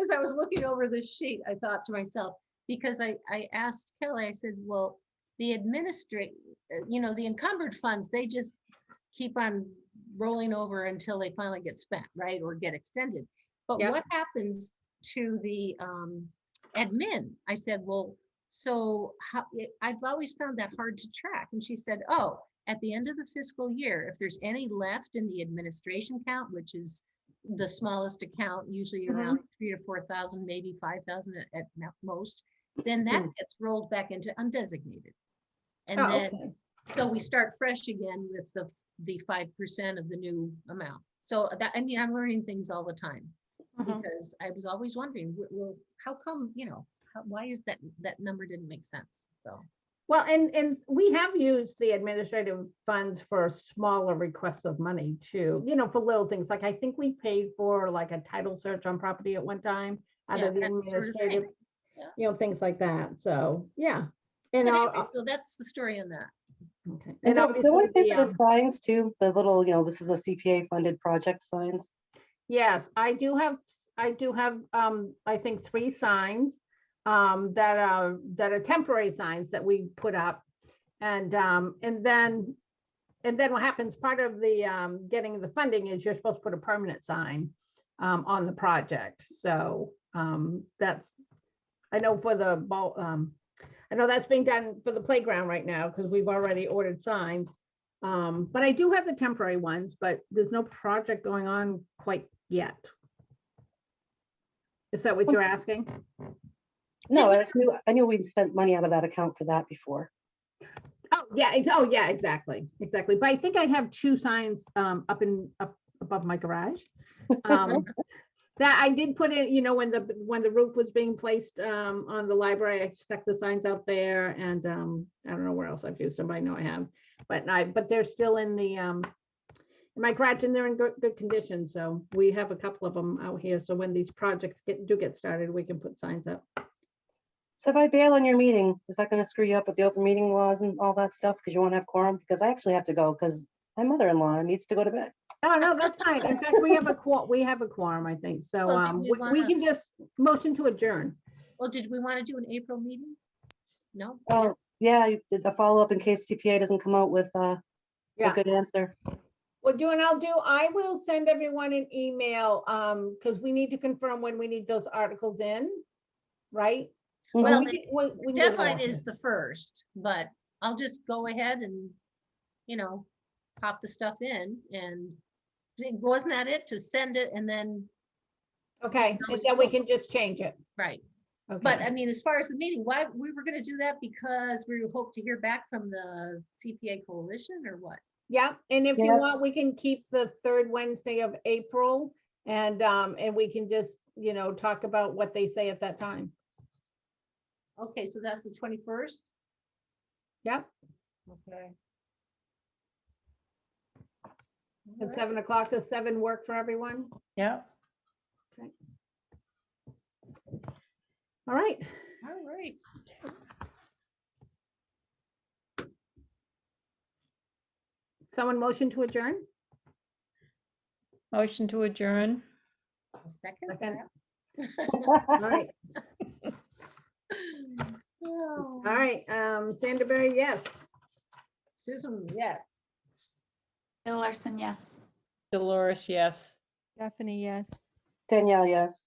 As I was looking over this sheet, I thought to myself, because I asked Kelly, I said, well, the the encumbered funds, they just keep on rolling over until they finally get spent, right? Or get extended. But Yeah. what happens to the admin? I said, well, so I've always found that hard to track. And she said, oh, at the end of the fiscal year, if there's any left in the administration count, which is the smallest account, usually around 3,000 to 4,000, maybe 5,000 at most, then that gets rolled back into undesignated. And then, okay. so we start fresh again with the 5% of the new amount. So that, I'm learning things all the time, Mhm. because I was always wondering, well, how come, why is that number didn't make sense, so. Well, and we have used the administrative funds for smaller requests of money too, for little things. Like I think we paid for like a title search on property at one time out Yeah, of the that sort of thing. administrative, things like that. So, yeah. And But I'll, anyway, so that's the story on that. okay. And And don't we obviously, pay for the signs too? The little, this is a CPA funded project signs. yes, I do have, I think 3 signs that are temporary signs that we put up. And then what happens, part of the getting the funding is you're supposed to put a permanent sign on the project. So that's, I know for the ball, I know that's being done for the playground right now because we've already ordered signs. But I do have the temporary ones, but there's no project going on quite yet. Is that what you're asking? No, I knew we'd spent money out of that account for that before. Oh, yeah, exactly. But I think I have 2 signs up above my garage. That I did put in, when the roof was being placed on the library, I stuck the signs out there, and I don't know where else I've used them, but I know I have. But they're still in my garage, and they're in good condition. So we have a couple of them out here. So when these projects do get started, we can put signs up. So if I bail on your meeting, is that going to screw you up with the open meeting laws and all that stuff? Because you won't have quorum? Because I actually have to go because my mother-in-law needs to go to bed. Oh, no, that's fine. In fact, we have a quorum, I think. So Well, do we we can just motion to adjourn. Well, did we want to do an April meeting? No? Oh, yeah, you did a follow-up in case CPA doesn't come out with a Yeah. good answer. Well, I will send everyone an email, because we need to confirm when we need those articles in, right? Well, We can do Deadline that. is the 1st, but I'll just go ahead and, pop the stuff in, and wasn't that it, to send it and then, Okay, and then we can just change it. right. Okay. But I mean, as far as the meeting, why we were gonna do that because we hope to hear back from the CPA coalition or what? Yeah, and if you Yeah. want, we can keep the 3rd Wednesday of April, and we can just, talk about what they say at that time. Okay, so that's the 21st? Yep, Okay. at 7 o'clock. Does 7 work for everyone? Yeah. All right. All right. Someone motion to adjourn? Motion to adjourn. A second? Second. All right, Oh. all right. Sanderberry, yes. Susan, yes. Bill Larson, yes. Dolores, yes. Stephanie, yes. Danielle, yes.